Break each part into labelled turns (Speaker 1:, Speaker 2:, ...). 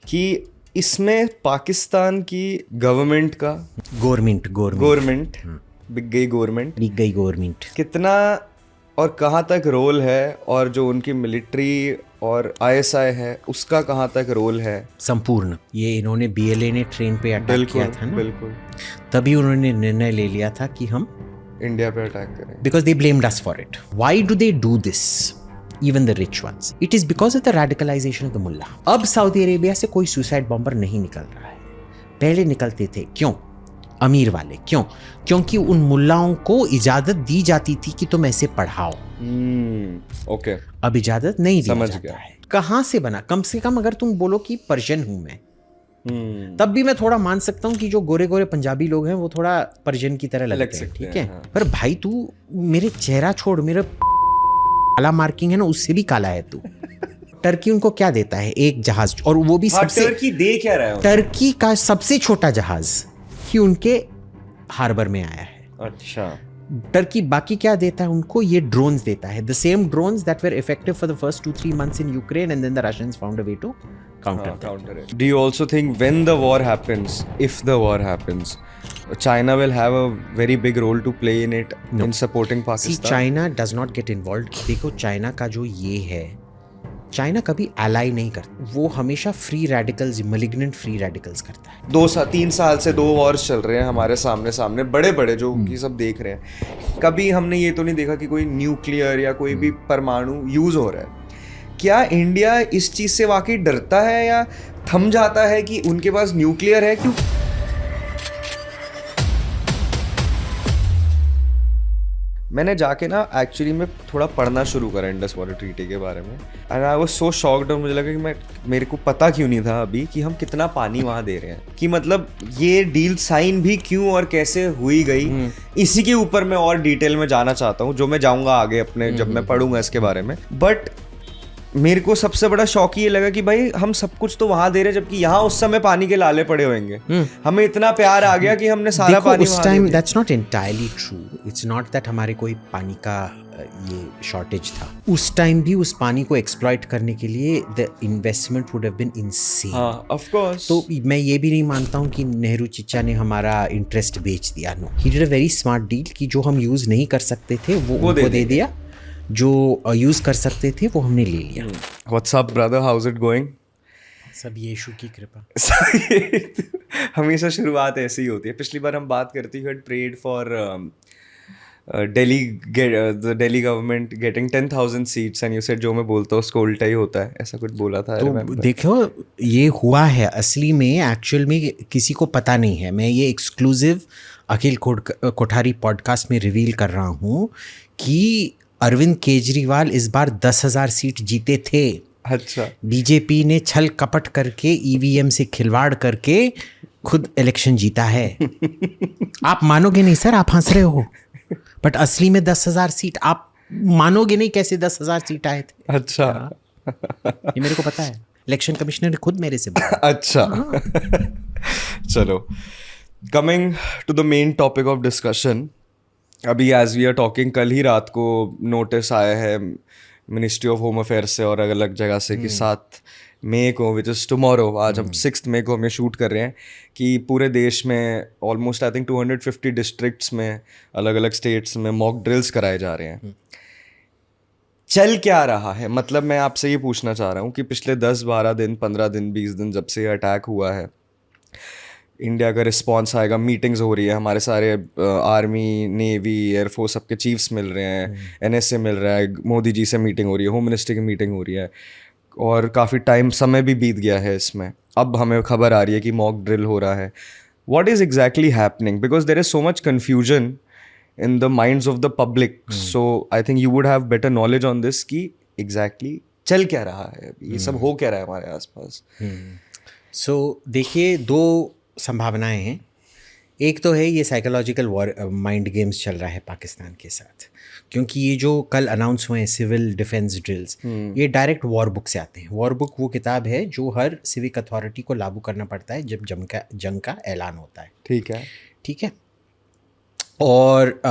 Speaker 1: कि इसमें पाकिस्तान की गवर्नमेंट का गवर्नमेंट बिक गई गवर्नमेंट कितना और कहाँ तक रोल है, और जो उनकी मिलिट्री और आईएसआई है उसका कहाँ तक रोल है
Speaker 2: संपूर्ण। ये इन्होंने बीएलए ने ट्रेन पे अटैक किया था ना,
Speaker 1: बिल्कुल
Speaker 2: तभी उन्होंने निर्णय ले लिया था कि हम
Speaker 1: इंडिया पे अटैक करें,
Speaker 2: because they blamed us for it. Why do they do this? Even the rich ones. It is because of the radicalization of the mullah. अब सऊदी अरेबिया से कोई सुसाइड बॉम्बर नहीं निकल रहा है, पहले निकलते थे। क्यों? अमीर वाले। क्यों? क्योंकि उन मुल्लाओं को इजाजत दी जाती थी कि तुम ऐसे पढ़ाओ।
Speaker 1: ओके
Speaker 2: अब इजाजत नहीं दी
Speaker 1: समझ
Speaker 2: जाता
Speaker 1: गया
Speaker 2: है। कहाँ से बना? कम से कम अगर तुम बोलो कि पर्शियन हूं मैं, तब भी मैं थोड़ा मान सकता हूँ कि जो गोरे गोरे पंजाबी लोग हैं वो थोड़ा पर्शियन की तरह लगते हैं, ठीक है।
Speaker 1: हाँ।
Speaker 2: पर भाई तू मेरे चेहरा छोड़, मेरे काला मार्किंग है ना, उससे भी काला है तू। टर्की उनको क्या देता है? एक जहाज, और वो भी सबसे
Speaker 1: टर्की दे क्या रहा है?
Speaker 2: टर्की का सबसे छोटा जहाज कि उनके हार्बर में आया है।
Speaker 1: अच्छा,
Speaker 2: टर्की बाकी क्या देता है उनको? ये ड्रोन्स देता है, the same drones that were effective for the first 2-3 months in Ukraine, and then the Russians found a way to counter
Speaker 1: it. Do you also think when the war happens, if the war happens, China will have a very big role to play in it, in supporting Pakistan?
Speaker 2: See, China does not get involved. देखो China का जो ये है, China कभी अलाई नहीं करता, वो हमेशा free radicals, malignant free radicals करता है।
Speaker 1: 3 साल से 2 वॉर्स चल रहे हैं हमारे सामने बड़े बड़े जो कि सब देख रहे हैं। कभी हमने ये तो नहीं देखा कि कोई न्यूक्लियर या कोई भी परमाणु यूज हो रहा है। क्या इंडिया इस चीज से वाकई डरता है या थम जाता है कि उनके पास न्यूक्लियर है? क्यों? मैंने जाके ना एक्चुअली मैं थोड़ा पढ़ना शुरू करा इंडस वाटर ट्रीटी के बारे में, and I was so shocked, और मुझे लगा कि मेरे को पता क्यों नहीं था अभी कि हम कितना पानी वहाँ दे रहे हैं, कि मतलब ये डील साइन भी क्यों और कैसे हुई गई। इसी के ऊपर मैं और डिटेल में जाना चाहता हूँ, जो मैं जाऊँगा आगे अपने जब मैं पढ़ूंगा इसके बारे में। बट मेरे को सबसे बड़ा शौक ये लगा कि भाई हम सब कुछ तो वहां दे रहे हैं, जबकि यहाँ उस समय पानी के लाले पड़े होंगे। हमें इतना प्यार आ गया कि हमने सारा पानी
Speaker 2: उस time that's not entirely true. It's not that हमारे कोई पानी का ये शॉर्टेज था। उस टाइम भी उस पानी को एक्सप्लॉइट करने के लिए the investment would have been insane.
Speaker 1: Of course.
Speaker 2: तो मैं ये भी नहीं मानता हूँ कि नेहरू चिच्चा ने हमारा इंटरेस्ट बेच दिया। No, he did a very smart deal कि जो हम यूज नहीं कर सकते थे वो उनको दे दिया, जो यूज कर सकते थे वो हमने ले लिया।
Speaker 1: What's up brother, how is it going?
Speaker 2: सब यीशु की कृपा।
Speaker 1: हमेशा शुरुआत ऐसी ही होती है। पिछली बार हम बात करते he had prayed for Delhi government getting 10,000 seats, and you said जो मैं बोलता हूँ उसको उल्टा ही होता है, ऐसा कुछ बोला था।
Speaker 2: तो देखो ये हुआ है असली में, एक्चुअल में किसी को पता नहीं है। मैं ये एक्सक्लूसिव अखिल कोठारी पॉडकास्ट में रिवील कर रहा हूँ कि अरविंद केजरीवाल इस बार 10,000 सीट जीते थे।
Speaker 1: अच्छा।
Speaker 2: बीजेपी ने छल कपट करके ईवीएम से खिलवाड़ करके खुद इलेक्शन जीता है। आप मानोगे नहीं सर, आप हंस रहे हो, बट असली में 10,000 सीट, आप मानोगे नहीं कैसे 10,000 सीट आए थे।
Speaker 1: अच्छा।
Speaker 2: ये मेरे को पता है, इलेक्शन कमिश्नर ने खुद मेरे से बोला।
Speaker 1: अच्छा। चलो, coming to the main topic of discussion. अभी एज वी आर टॉकिंग, कल ही रात को नोटिस आया है मिनिस्ट्री ऑफ होम अफेयर्स से और अलग अलग जगह से कि 7 मई को, विच इज़ टुमारो, आज हम 6 मई को हम ये शूट कर रहे हैं, कि पूरे देश में ऑलमोस्ट आई थिंक 250 डिस्ट्रिक्ट्स में, अलग अलग स्टेट्स में मॉक ड्रिल्स कराए जा रहे हैं। चल क्या रहा है? मतलब मैं आपसे ये पूछना चाह रहा हूँ कि पिछले 10-12 दिन, 15 दिन, 20 दिन जब से अटैक हुआ है, इंडिया का रिस्पॉन्स आएगा, मीटिंग्स हो रही है, हमारे सारे आर्मी, नेवी, एयरफोर्स सबके चीफ्स मिल रहे हैं, एनएसए मिल रहा है, मोदी जी से मीटिंग हो रही है, होम मिनिस्टर की मीटिंग हो रही है, और काफ़ी समय भी बीत गया है इसमें। अब हमें खबर आ रही है कि मॉक ड्रिल हो रहा है। What is exactly happening? Because there is so much confusion in the minds of the public, so I think you would have better knowledge on this कि एग्जैक्टली चल क्या रहा है, ये सब हो क्या रहा है हमारे आसपास।
Speaker 2: सो देखिए, 2 संभावनाएं हैं। एक तो है ये साइकोलॉजिकल वॉर, माइंड गेम्स चल रहा है पाकिस्तान के साथ, क्योंकि ये जो कल अनाउंस हुए हैं सिविल डिफेंस ड्रिल्स, ये डायरेक्ट वॉर बुक से आते हैं। वॉर बुक वो किताब है जो हर सिविक अथॉरिटी को लागू करना पड़ता है जब जंग का ऐलान होता है।
Speaker 1: ठीक है।
Speaker 2: ठीक है। और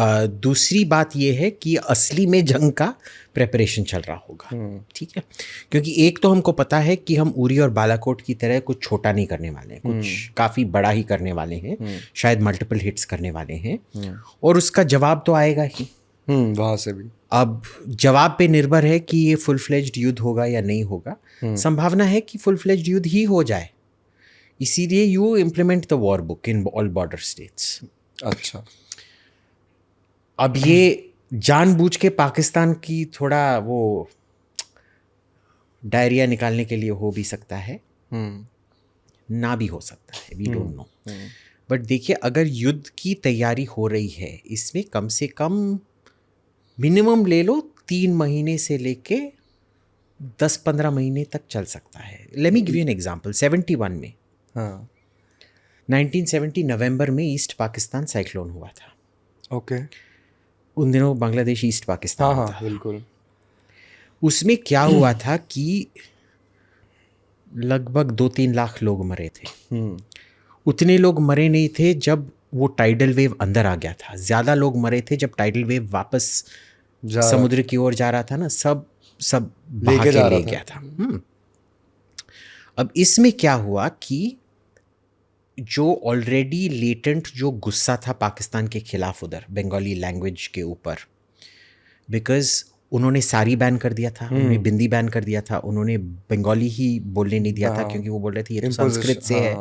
Speaker 2: दूसरी बात ये है कि असली में जंग का प्रेपरेशन चल रहा होगा, ठीक है, क्योंकि एक तो हमको पता है कि हम उरी और बालाकोट की तरह कुछ छोटा नहीं करने वाले हैं, कुछ काफ़ी बड़ा ही करने वाले हैं, शायद मल्टीपल हिट्स करने वाले हैं, और उसका जवाब तो आएगा ही
Speaker 1: वहाँ से भी।
Speaker 2: अब जवाब पे निर्भर है कि ये फुल फ्लेज्ड युद्ध होगा या नहीं होगा। संभावना है कि फुल फ्लेज्ड युद्ध ही हो जाए, इसीलिए you implement the war book in all border states.
Speaker 1: अच्छा,
Speaker 2: अब ये जानबूझ के पाकिस्तान की थोड़ा वो डायरिया निकालने के लिए हो भी सकता है, ना भी हो सकता है, वी डोंट नो। बट देखिए, अगर युद्ध की तैयारी हो रही है, इसमें कम से कम मिनिमम ले लो 3 महीने से लेके 10-15 महीने तक चल सकता है। Let me give you an example. 71 में,
Speaker 1: हाँ,
Speaker 2: 1970 नवंबर में ईस्ट पाकिस्तान साइक्लोन हुआ था।
Speaker 1: ओके,
Speaker 2: उन दिनों बांग्लादेश ईस्ट पाकिस्तान
Speaker 1: हाँ
Speaker 2: था।
Speaker 1: हाँ बिल्कुल।
Speaker 2: उसमें क्या हुआ था कि लगभग 2-3 लाख लोग मरे थे। उतने लोग मरे नहीं थे जब वो टाइडल वेव अंदर आ गया था, ज़्यादा लोग मरे थे जब टाइडल वेव वापस समुद्र की ओर जा रहा था ना, सब बहा के ले गया था। अब इसमें क्या हुआ कि जो ऑलरेडी लेटेंट जो गुस्सा था पाकिस्तान के खिलाफ उधर बंगाली लैंग्वेज के ऊपर, बिकॉज उन्होंने सारी बैन कर दिया था, उन्होंने बिंदी बैन कर दिया था, उन्होंने बंगाली ही बोलने नहीं दिया था, क्योंकि वो बोल रहे थे ये तो संस्कृत से है,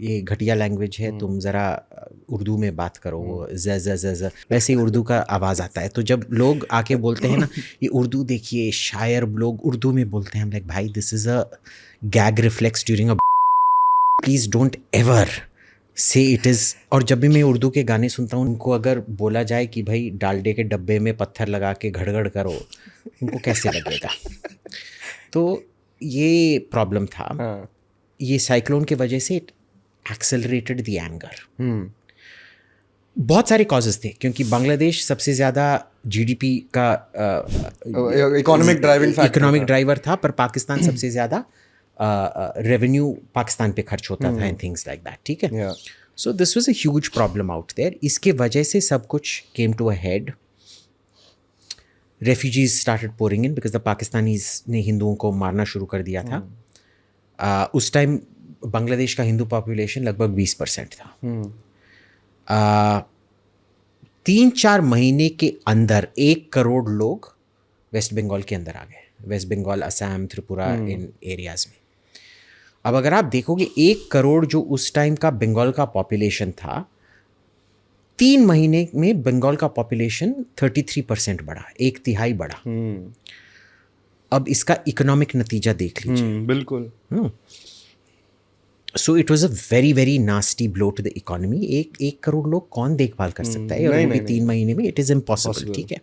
Speaker 2: ये घटिया लैंग्वेज है, तुम ज़रा उर्दू में बात करो। वो ज ज ज ज वैसे ही उर्दू का आवाज़ आता है। तो जब लोग आके बोलते हैं ना ये उर्दू देखिए, शायर लोग उर्दू में बोलते हैं, हम लाइक भाई this is a gag reflex during a, please don't ever से इट इज़। और जब भी मैं उर्दू के गाने सुनता हूँ, उनको अगर बोला जाए कि भाई डालडे के डब्बे में पत्थर लगा के घड़घड़ करो, उनको कैसे लगेगा? तो ये प्रॉब्लम था। ये साइक्लोन की वजह से इट एक्सेलरेटेड द एंगर। बहुत सारे कॉजेस थे, क्योंकि बांग्लादेश सबसे ज़्यादा जीडीपी का इकोनॉमिक ड्राइवर था, पर पाकिस्तान सबसे ज़्यादा रेवेन्यू पाकिस्तान पे खर्च होता था एंड थिंग्स लाइक दैट, ठीक है। So this was a huge problem out there. इसके वजह से सब कुछ came to a head. Refugees started pouring in because the Pakistanis ने हिंदुओं को मारना शुरू कर दिया था। उस टाइम बांग्लादेश का हिंदू पॉपुलेशन लगभग 20% था। 3-4 महीने के अंदर 1 करोड़ लोग वेस्ट बंगाल के अंदर आ गए, वेस्ट बंगाल, असम, त्रिपुरा, इन एरियाज में। अब अगर आप देखोगे 1 करोड़ जो उस टाइम का बंगाल का पॉपुलेशन था, 3 महीने में बंगाल का पॉपुलेशन 33% बढ़ा, 1/3 बढ़ा। अब इसका इकोनॉमिक नतीजा देख लीजिए।
Speaker 1: बिल्कुल।
Speaker 2: So it was a very very nasty blow to the economy. 1 crore लोग कौन देखभाल कर सकता है, और वो भी 3 महीने में? इट इज़ इम्पॉसिबल, ठीक है।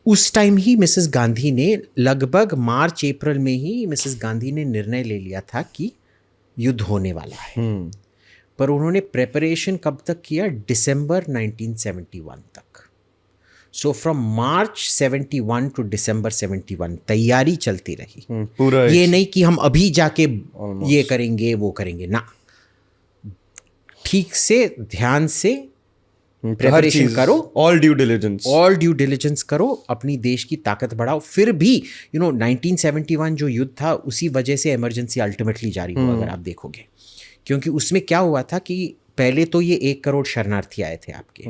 Speaker 2: उस टाइम ही मिसेस गांधी ने लगभग मार्च अप्रैल में ही मिसेस गांधी ने निर्णय ले लिया था कि युद्ध होने वाला है। पर उन्होंने प्रेपरेशन कब तक किया? दिसंबर 1971 तक। सो फ्रॉम मार्च 71 टू दिसंबर 71 तैयारी चलती रही।
Speaker 1: पूरा
Speaker 2: ये नहीं कि हम अभी जाके ये करेंगे वो करेंगे ना, ठीक से ध्यान से प्रिपरेशन करो, ऑल ड्यू डिलिजेंस करो, अपनी देश की ताकत बढ़ाओ। फिर भी 1971 जो युद्ध था, उसी वजह से इमरजेंसी अल्टीमेटली जारी हुआ, अगर आप देखोगे, क्योंकि उसमें क्या हुआ था कि पहले तो ये 1 करोड़ शरणार्थी आए थे आपके।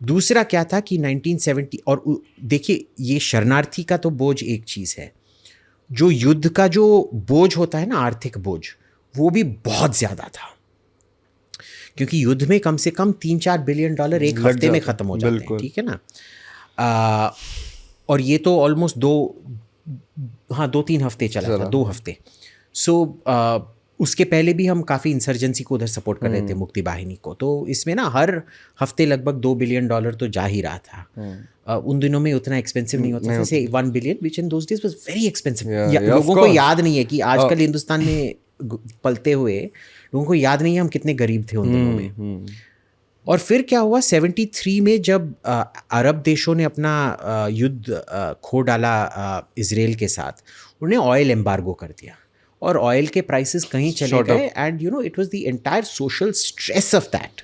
Speaker 2: दूसरा क्या था कि 1970, और देखिए ये शरणार्थी का तो बोझ एक चीज़ है, जो युद्ध का जो बोझ होता है ना, आर्थिक बोझ, वो भी बहुत ज़्यादा था, क्योंकि युद्ध में कम से कम $3-4 बिलियन एक हफ्ते में ख़त्म हो जाते हैं, ठीक है ना। और ये तो ऑलमोस्ट 2-3 हफ्ते चला था, 2 हफ्ते। सो उसके पहले भी हम काफ़ी इंसर्जेंसी को उधर सपोर्ट कर रहे थे, मुक्ति वाहिनी को। तो इसमें ना हर हफ्ते लगभग $2 बिलियन तो जा ही रहा था। उन दिनों में उतना एक्सपेंसिव नहीं होता था, जैसे 1 billion which in those days was very expensive. लोगों को याद नहीं है कि आजकल हिंदुस्तान में पलते हुए लोगों को याद नहीं है हम कितने गरीब थे उन दिनों में। और फिर क्या हुआ 73 में, जब अरब देशों ने अपना युद्ध खो डाला इजराइल के साथ, उन्होंने ऑयल एम्बार्गो कर दिया और ऑयल के प्राइसेस कहीं चले गए, and it was the entire social stress of that.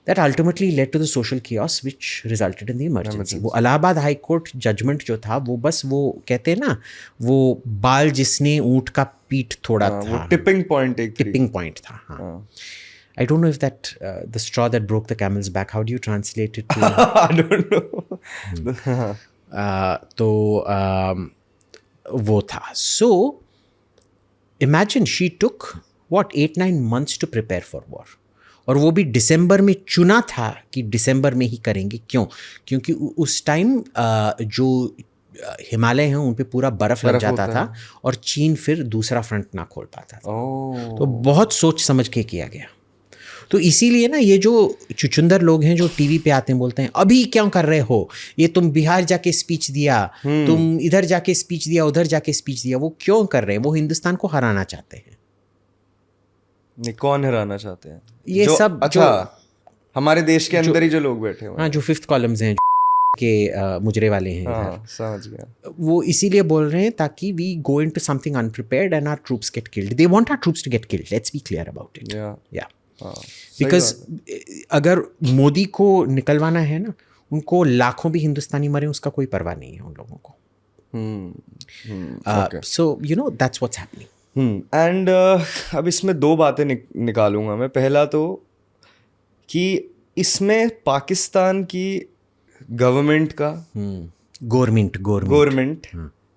Speaker 2: that ultimately led to the social chaos which resulted in the emergency. वो इलाहाबाद हाई कोर्ट जजमेंट जो था वो बस वो कहते हैं ना वो बाल जिसने ऊंट का पीठ थोड़ा
Speaker 1: वो
Speaker 2: था,
Speaker 1: टिपिंग पॉइंट एक
Speaker 2: टिपिंग पॉइंट था. हाँ. I don't know if that the straw that broke the camel's back. How do you translate it to?
Speaker 1: I don't know.
Speaker 2: तो वो था. So imagine she took what 8-9 months to prepare for war. और वो भी दिसंबर में चुना था कि दिसंबर में ही करेंगे. क्यों? क्योंकि उस टाइम जो हिमालय हैं उन पे पूरा बर्फ लग जाता था और चीन फिर दूसरा फ्रंट ना खोल पाता था. तो बहुत सोच समझ के किया गया. तो इसीलिए ना ये जो चुचुंदर लोग हैं जो टीवी पे आते हैं बोलते हैं अभी क्या कर रहे हो, ये तुम बिहार जाके स्पीच दिया, तुम इधर जाके स्पीच दिया, उधर जाके स्पीच दिया. वो क्यों कर रहे हैं? वो हिंदुस्तान को हराना चाहते हैं.
Speaker 1: नहीं, कौन हराना चाहते हैं?
Speaker 2: ये
Speaker 1: जो,
Speaker 2: सब
Speaker 1: अच्छा हमारे देश के अंदर ही जो लोग बैठे हुए
Speaker 2: हाँ, जो फिफ्थ कॉलम्स हैं के मुजरे वाले हैं,
Speaker 1: हाँ, समझ गया.
Speaker 2: वो इसीलिए बोल रहे हैं ताकि we go into something unprepared and our troops get killed. They want our troops to get killed. Let's be clear about it. या बिकॉज अगर मोदी को निकलवाना है ना, उनको लाखों भी हिंदुस्तानी मरे उसका कोई परवाह नहीं है उन लोगों को. So you know that's what's happening.
Speaker 1: And अब इसमें दो बातें निकालूंगा मैं. पहला तो कि इसमें पाकिस्तान की गवर्नमेंट का
Speaker 2: गवर्नमेंट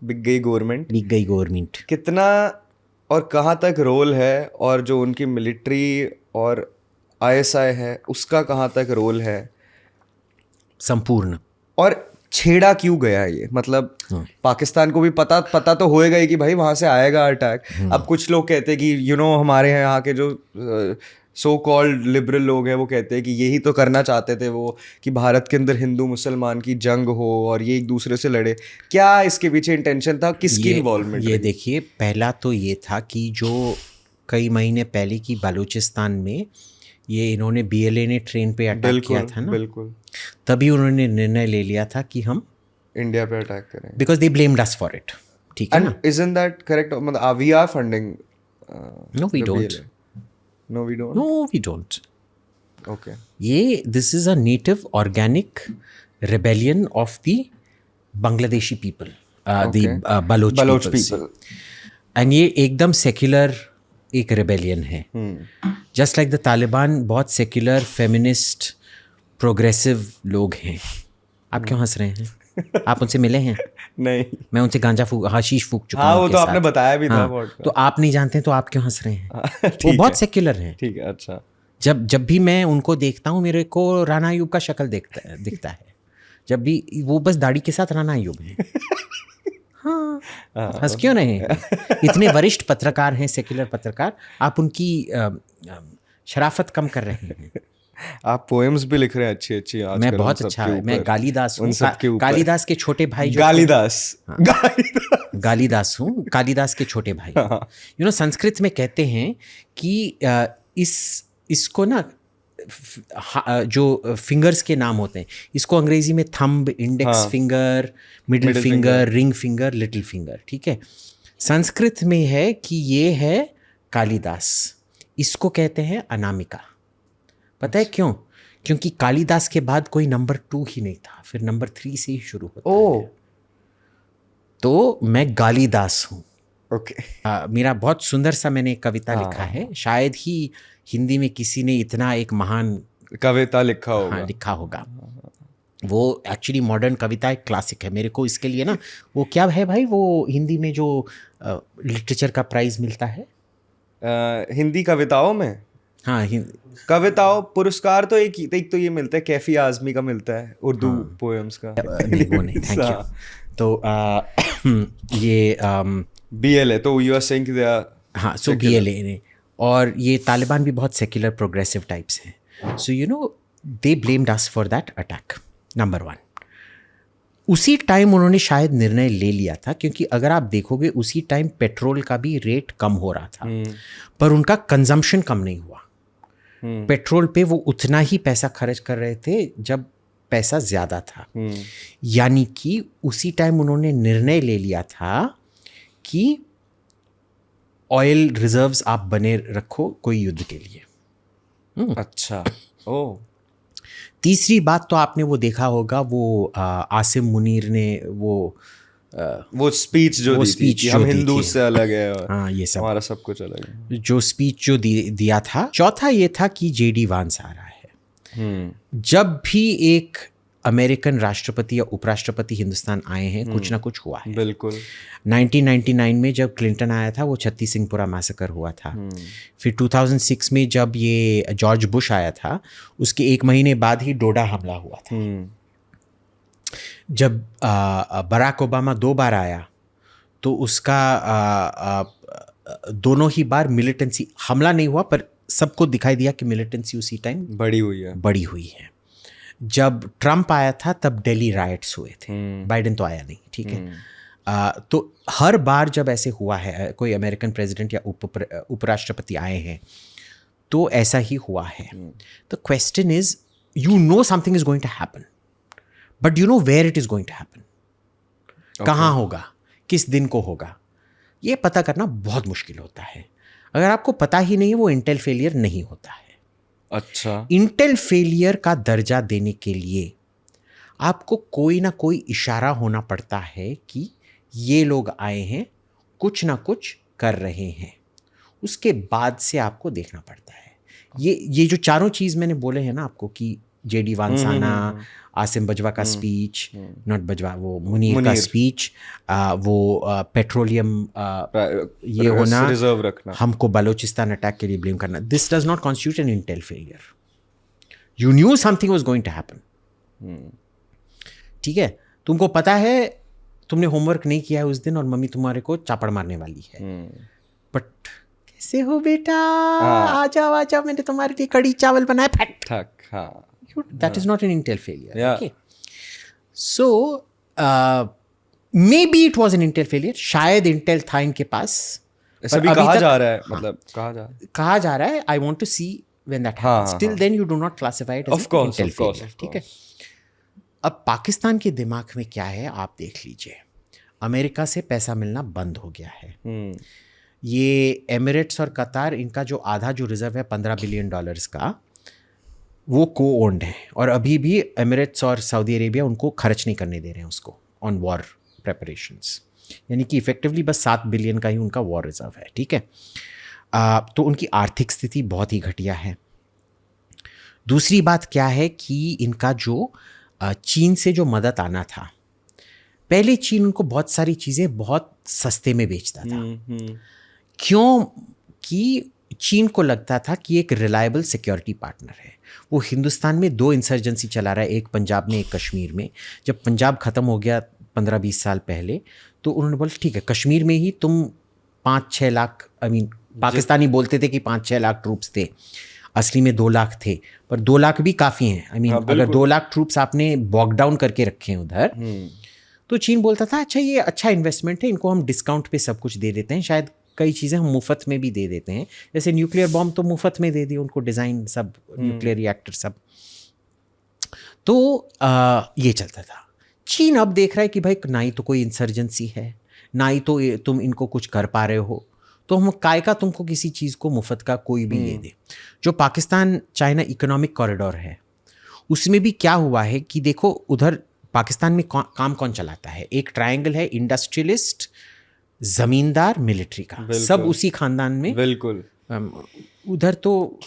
Speaker 1: बिक गई गवर्नमेंट कितना और कहाँ तक रोल है, और जो उनकी मिलिट्री और ISI है उसका कहाँ तक रोल है
Speaker 2: संपूर्ण,
Speaker 1: और छेड़ा क्यों गया ये. मतलब पाकिस्तान को भी पता तो होएगा ही कि भाई वहां से आएगा अटैक. अब कुछ लोग कहते हैं कि हमारे यहाँ के जो सो कॉल्ड लिबरल लोग हैं वो कहते हैं कि यही तो करना चाहते थे वो, कि भारत के अंदर हिंदू मुसलमान की जंग हो और ये एक दूसरे से लड़े. क्या इसके पीछे इंटेंशन था, किसकी इन्वॉल्वमेंट?
Speaker 2: ये देखिए, पहला तो ये था कि जो कई महीने पहले की बलूचिस्तान में ये इन्होंने BLA ने ट्रेन पे अटैक किया था ना,
Speaker 1: बिल्कुल,
Speaker 2: तभी उन्होंने निर्णय ले लिया था कि हम
Speaker 1: इंडिया पे अटैक करेंगे,
Speaker 2: because they blamed us for it. ठीक है ना?
Speaker 1: Isn't that correct? मतलब we are funding
Speaker 2: No, we don't.
Speaker 1: BLA. No, we don't.
Speaker 2: No, we don't.
Speaker 1: Okay.
Speaker 2: ये this is a native organic rebellion of the Bangladeshi people, the Baloch people. And ये एकदम secular एक rebellion है. Just like the Taliban बहुत secular, feminist, progressive लोग हैं. आप क्यों हंस रहे हैं? आप उनसे मिले हैं?
Speaker 1: नहीं,
Speaker 2: मैं उनसे गांजा हशीश फूक चुका हूँ.
Speaker 1: हाँ, वो तो आपने बताया भी था.
Speaker 2: तो आप नहीं जानते तो आप क्यों हंस रहे हैं? वो बहुत सेक्युलर हैं.
Speaker 1: ठीक है, अच्छा.
Speaker 2: जब भी मैं उनको देखता हूँ मेरे को राणा अयूब का शक्ल दिखता है. जब भी वो बस दाढ़ी के साथ राणा अयूब हैं. हाँ, हंस क्यों नहीं? इतने वरिष्ठ पत्रकार हैं, सेक्युलर पत्रकार, आप उनकी शराफत कम कर रहे हैं.
Speaker 1: आप पोएम्स भी लिख रहे हैं अच्छी
Speaker 2: मैं बहुत अच्छा है. मैं गालिदास हूँ. कालिदास के छोटे भाई जो गालिदास हूँ. कालिदास के छोटे भाई. संस्कृत में कहते हैं कि इसको ना जो फिंगर्स के नाम होते हैं इसको अंग्रेजी में thumb, index finger, middle finger, ring finger, little finger. ठीक है? संस्कृत में है कि ये है कालिदास, इसको कहते हैं अनामिका. पता है क्यों? क्योंकि कालिदास के बाद कोई नंबर 2 ही नहीं था, फिर नंबर 3 से ही शुरू होता है. तो मैं गालिदास हूँ. मेरा बहुत सुंदर सा मैंने एक कविता लिखा है. शायद ही हिंदी में किसी ने इतना एक महान
Speaker 1: कविता लिखा होगा.
Speaker 2: वो एक्चुअली मॉडर्न कविता एक क्लासिक है. मेरे को इसके लिए ना वो क्या है भाई, वो हिंदी में जो लिटरेचर का प्राइज मिलता है
Speaker 1: हिंदी कविताओं में. हाँ, कविताओं पुरस्कार तो एक तो ये मिलता है, कैफी आजमी का मिलता है उर्दू पोएम्स का.
Speaker 2: नहीं, थैंक यू. तो ये
Speaker 1: BLA, तो you are saying they are.
Speaker 2: हाँ, सो BLA ने, और ये तालिबान भी बहुत सेक्युलर प्रोग्रेसिव टाइप्स हैं. So they blamed us for that attack, number 1. उसी टाइम उन्होंने शायद निर्णय ले लिया था, क्योंकि अगर आप देखोगे उसी टाइम पेट्रोल का भी रेट कम हो रहा था, पर उनका कंजम्पशन कम नहीं हुआ. पेट्रोल पे वो उतना ही पैसा खर्च कर रहे थे जब पैसा ज़्यादा था. यानी कि उसी टाइम उन्होंने निर्णय ले लिया था कि ऑयल रिजर्व्स आप बने रखो कोई युद्ध के लिए.
Speaker 1: अच्छा.
Speaker 2: तीसरी बात तो आपने वो देखा होगा, वो आसिम मुनीर ने
Speaker 1: वो स्पीच जो
Speaker 2: वो
Speaker 1: दी थी
Speaker 2: speech
Speaker 1: कि
Speaker 2: जो
Speaker 1: हम
Speaker 2: दी
Speaker 1: हिंदू
Speaker 2: थी।
Speaker 1: से अलग है और
Speaker 2: हाँ, ये सब
Speaker 1: हमारा सब कुछ अलग है।
Speaker 2: जो स्पीच जो दिया था। चौथा ये था कि जेडी वांस आ रहा है। जब भी एक अमेरिकन राष्ट्रपति या उपराष्ट्रपति हिंदुस्तान आए हैं, कुछ ना कुछ हुआ है।
Speaker 1: बिल्कुल।
Speaker 2: 1999 में जब क्लिंटन आया था, वो छत्तीस सिंहपुरा मैसेकर हुआ था। फिर 2006 में जब ये जॉर्ज बुश आया था, उसके एक महीने बाद ही डोडा हमला हुआ था। जब बराक ओबामा 2 बार आया, तो उसका दोनों ही बार मिलिटेंसी, हमला नहीं हुआ पर सबको दिखाई दिया कि मिलिटेंसी उसी टाइम
Speaker 1: बड़ी हुई है।
Speaker 2: जब ट्रम्प आया था तब दिल्ली राइट्स हुए थे। बाइडेन तो आया नहीं, ठीक है। तो हर बार जब ऐसे हुआ है, कोई अमेरिकन प्रेसिडेंट या उपराष्ट्रपति आए हैं, तो ऐसा ही हुआ है। The question is, you know something is going to happen, but you know where it is going to happen. कहाँ होगा, किस दिन को होगा, ये पता करना बहुत मुश्किल होता है। अगर आपको पता ही नहीं है, वो इंटेल फेलियर नहीं होता है।
Speaker 1: अच्छा।
Speaker 2: इंटेल फेलियर का दर्जा देने के लिए आपको कोई ना कोई इशारा होना पड़ता है कि ये लोग आए हैं, कुछ ना कुछ कर रहे हैं, उसके बाद से आपको देखना पड़ता है। ये जो चारों चीज़ मैंने बोले हैं ना आपको, कि जेडी वांस आना, आसिम बजवा का स्पीच, नॉट बजवा, वो मुनीर का स्पीच, वो पेट्रोलियम ये होना,
Speaker 1: रिजर्व रखना,
Speaker 2: हमको बलोचिस्तान अटैक के लिए ब्लेम करना, this does not constitute an intel failure. You knew something was going to happen. ठीक है, तुमको पता है, तुमने होमवर्क नहीं किया है उस दिन और मम्मी तुम्हारे को चापड़ मारने वाली है, बट कैसे हो बेटा, आ जाओ, मैंने तुम्हारे लिए कड़ी चावल बनाए, फट।
Speaker 1: हाँ,
Speaker 2: that is not an intel failure. Yeah. Okay. So maybe it was an intel failure. शायद इंटेल था इनके पास।
Speaker 1: ऐसा भी कहा जा रहा है, मतलब
Speaker 2: कहा जा रहा है। I want to see when that happens. Till then you do not classify it as an intel failure. ठीक है। अब पाकिस्तान के दिमाग में क्या है, आप देख लीजिए। अमेरिका से पैसा मिलना बंद हो गया है। ये एमिरेट्स और कतार, इनका जो आधा जो रिजर्व है $15 बिलियन का, वो को ओन्ड है, और अभी भी एमिरेट्स और सऊदी अरेबिया उनको खर्च नहीं करने दे रहे हैं उसको ऑन वॉर प्रेपरेशंस। यानी कि इफेक्टिवली बस 7 बिलियन का ही उनका वॉर रिजर्व है। ठीक है। तो उनकी आर्थिक स्थिति बहुत ही घटिया है। दूसरी बात क्या है कि इनका जो चीन से जो मदद आना था, पहले चीन उनको बहुत सारी चीज़ें बहुत सस्ते में बेचता था। क्यों? कि चीन को लगता था कि एक रिलायबल सिक्योरिटी पार्टनर है। वो हिंदुस्तान में 2 इंसर्जेंसी चला रहा है, एक पंजाब में, एक कश्मीर में। जब पंजाब ख़त्म हो गया 15-20 साल पहले, तो उन्होंने बोला ठीक है, कश्मीर में ही तुम 5-6 लाख, पाकिस्तानी बोलते थे कि 5-6 लाख ट्रूप्स थे, असली में 2 लाख थे, पर 2 लाख भी काफ़ी हैं। अगर 2 लाख ट्रूप्स आपने बॉक डाउन करके रखे हैं उधर, तो चीन बोलता था अच्छा, ये अच्छा इन्वेस्टमेंट है, इनको हम डिस्काउंट पे सब कुछ दे देते हैं, शायद कई चीज़ें हम मुफ्त में भी दे देते हैं, जैसे न्यूक्लियर बॉम्ब तो मुफ्त में दे दिए उनको, डिज़ाइन सब, न्यूक्लियर रिएक्टर सब। तो ये चलता था। चीन अब देख रहा है कि भाई ना ही तो कोई इंसर्जेंसी है, ना ही तो तुम इनको कुछ कर पा रहे हो, तो हम काय का तुमको किसी चीज़ को मुफ्त का कोई भी ये दे। जो पाकिस्तान चाइना इकोनॉमिक कॉरिडोर है, उसमें भी क्या हुआ है कि देखो, उधर पाकिस्तान में काम कौन चलाता है? एक ट्रायंगल है, इंडस्ट्रियलिस्ट, जमींदार, मिलिट्री का, सब उसी खानदान में।
Speaker 1: बिल्कुल।
Speaker 2: उधर तो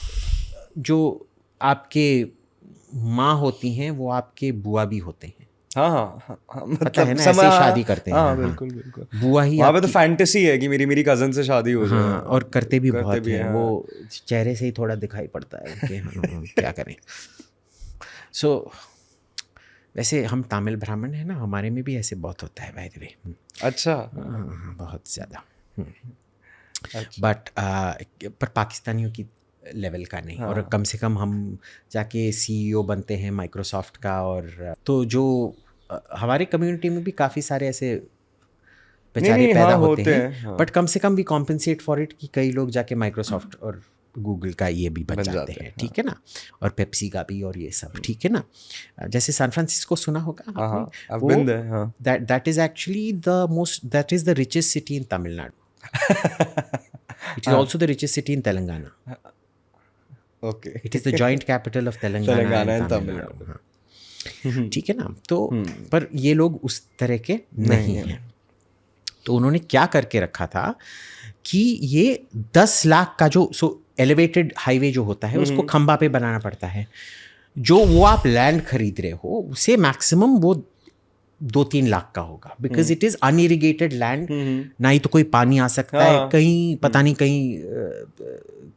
Speaker 2: जो आपके माँ होती हैं वो आपके बुआ भी होते हैं।
Speaker 1: हाँ,
Speaker 2: पता है ना, ऐसे ही शादी करते हैं।
Speaker 1: हाँ, बिल्कुल।
Speaker 2: बुआ ही
Speaker 1: वहाँ पे तो फैंटेसी है कि मेरी कजन से शादी हो जाए।
Speaker 2: हाँ, और करते भी बहुत हैं। वो चेहरे से ही थोड़ा दिखाई पड़ता है उनके। क्या करें। सो वैसे हम तमिल ब्राह्मण हैं ना, हमारे में भी ऐसे बहुत होता है, बाय द वे। अच्छा। हाँ, बहुत ज़्यादा। बट पर पाकिस्तानियों की लेवल का नहीं। और कम से कम हम जाके CEO बनते हैं माइक्रोसॉफ्ट का, और तो जो हमारे कम्युनिटी में भी काफ़ी सारे ऐसे बेचारे पैदा होते हैं, बट कम से कम भी कॉम्पेंसेट फॉर इट कि कई लोग जाके माइक्रोसॉफ्ट और गूगल का ये भी बन जाते हैं। ठीक है ना, और पेप्सी का भी, और ये सब। ठीक है ना, जैसे सैन फ्रांसिस्को सुना होगा आपने, that is actually that is the richest city in Tamil Nadu. It is also the richest city in Telangana.
Speaker 1: Okay,
Speaker 2: it is the joint capital of Telangana and Tamil Nadu. हाँ। ठीक है ना, तो पर ये लोग उस तरह के नहीं हैं। तो उन्होंने क्या करके रखा था कि ये 10 लाख का जो एलिवेटेड हाईवे जो होता है उसको खंबा पे बनाना पड़ता है। जो वो आप लैंड खरीद रहे हो उसे मैक्सिमम वो 2-3 लाख का होगा, because it is unirrigated land, ना ही तो कोई पानी आ सकता है कहीं, पता नहीं कहीं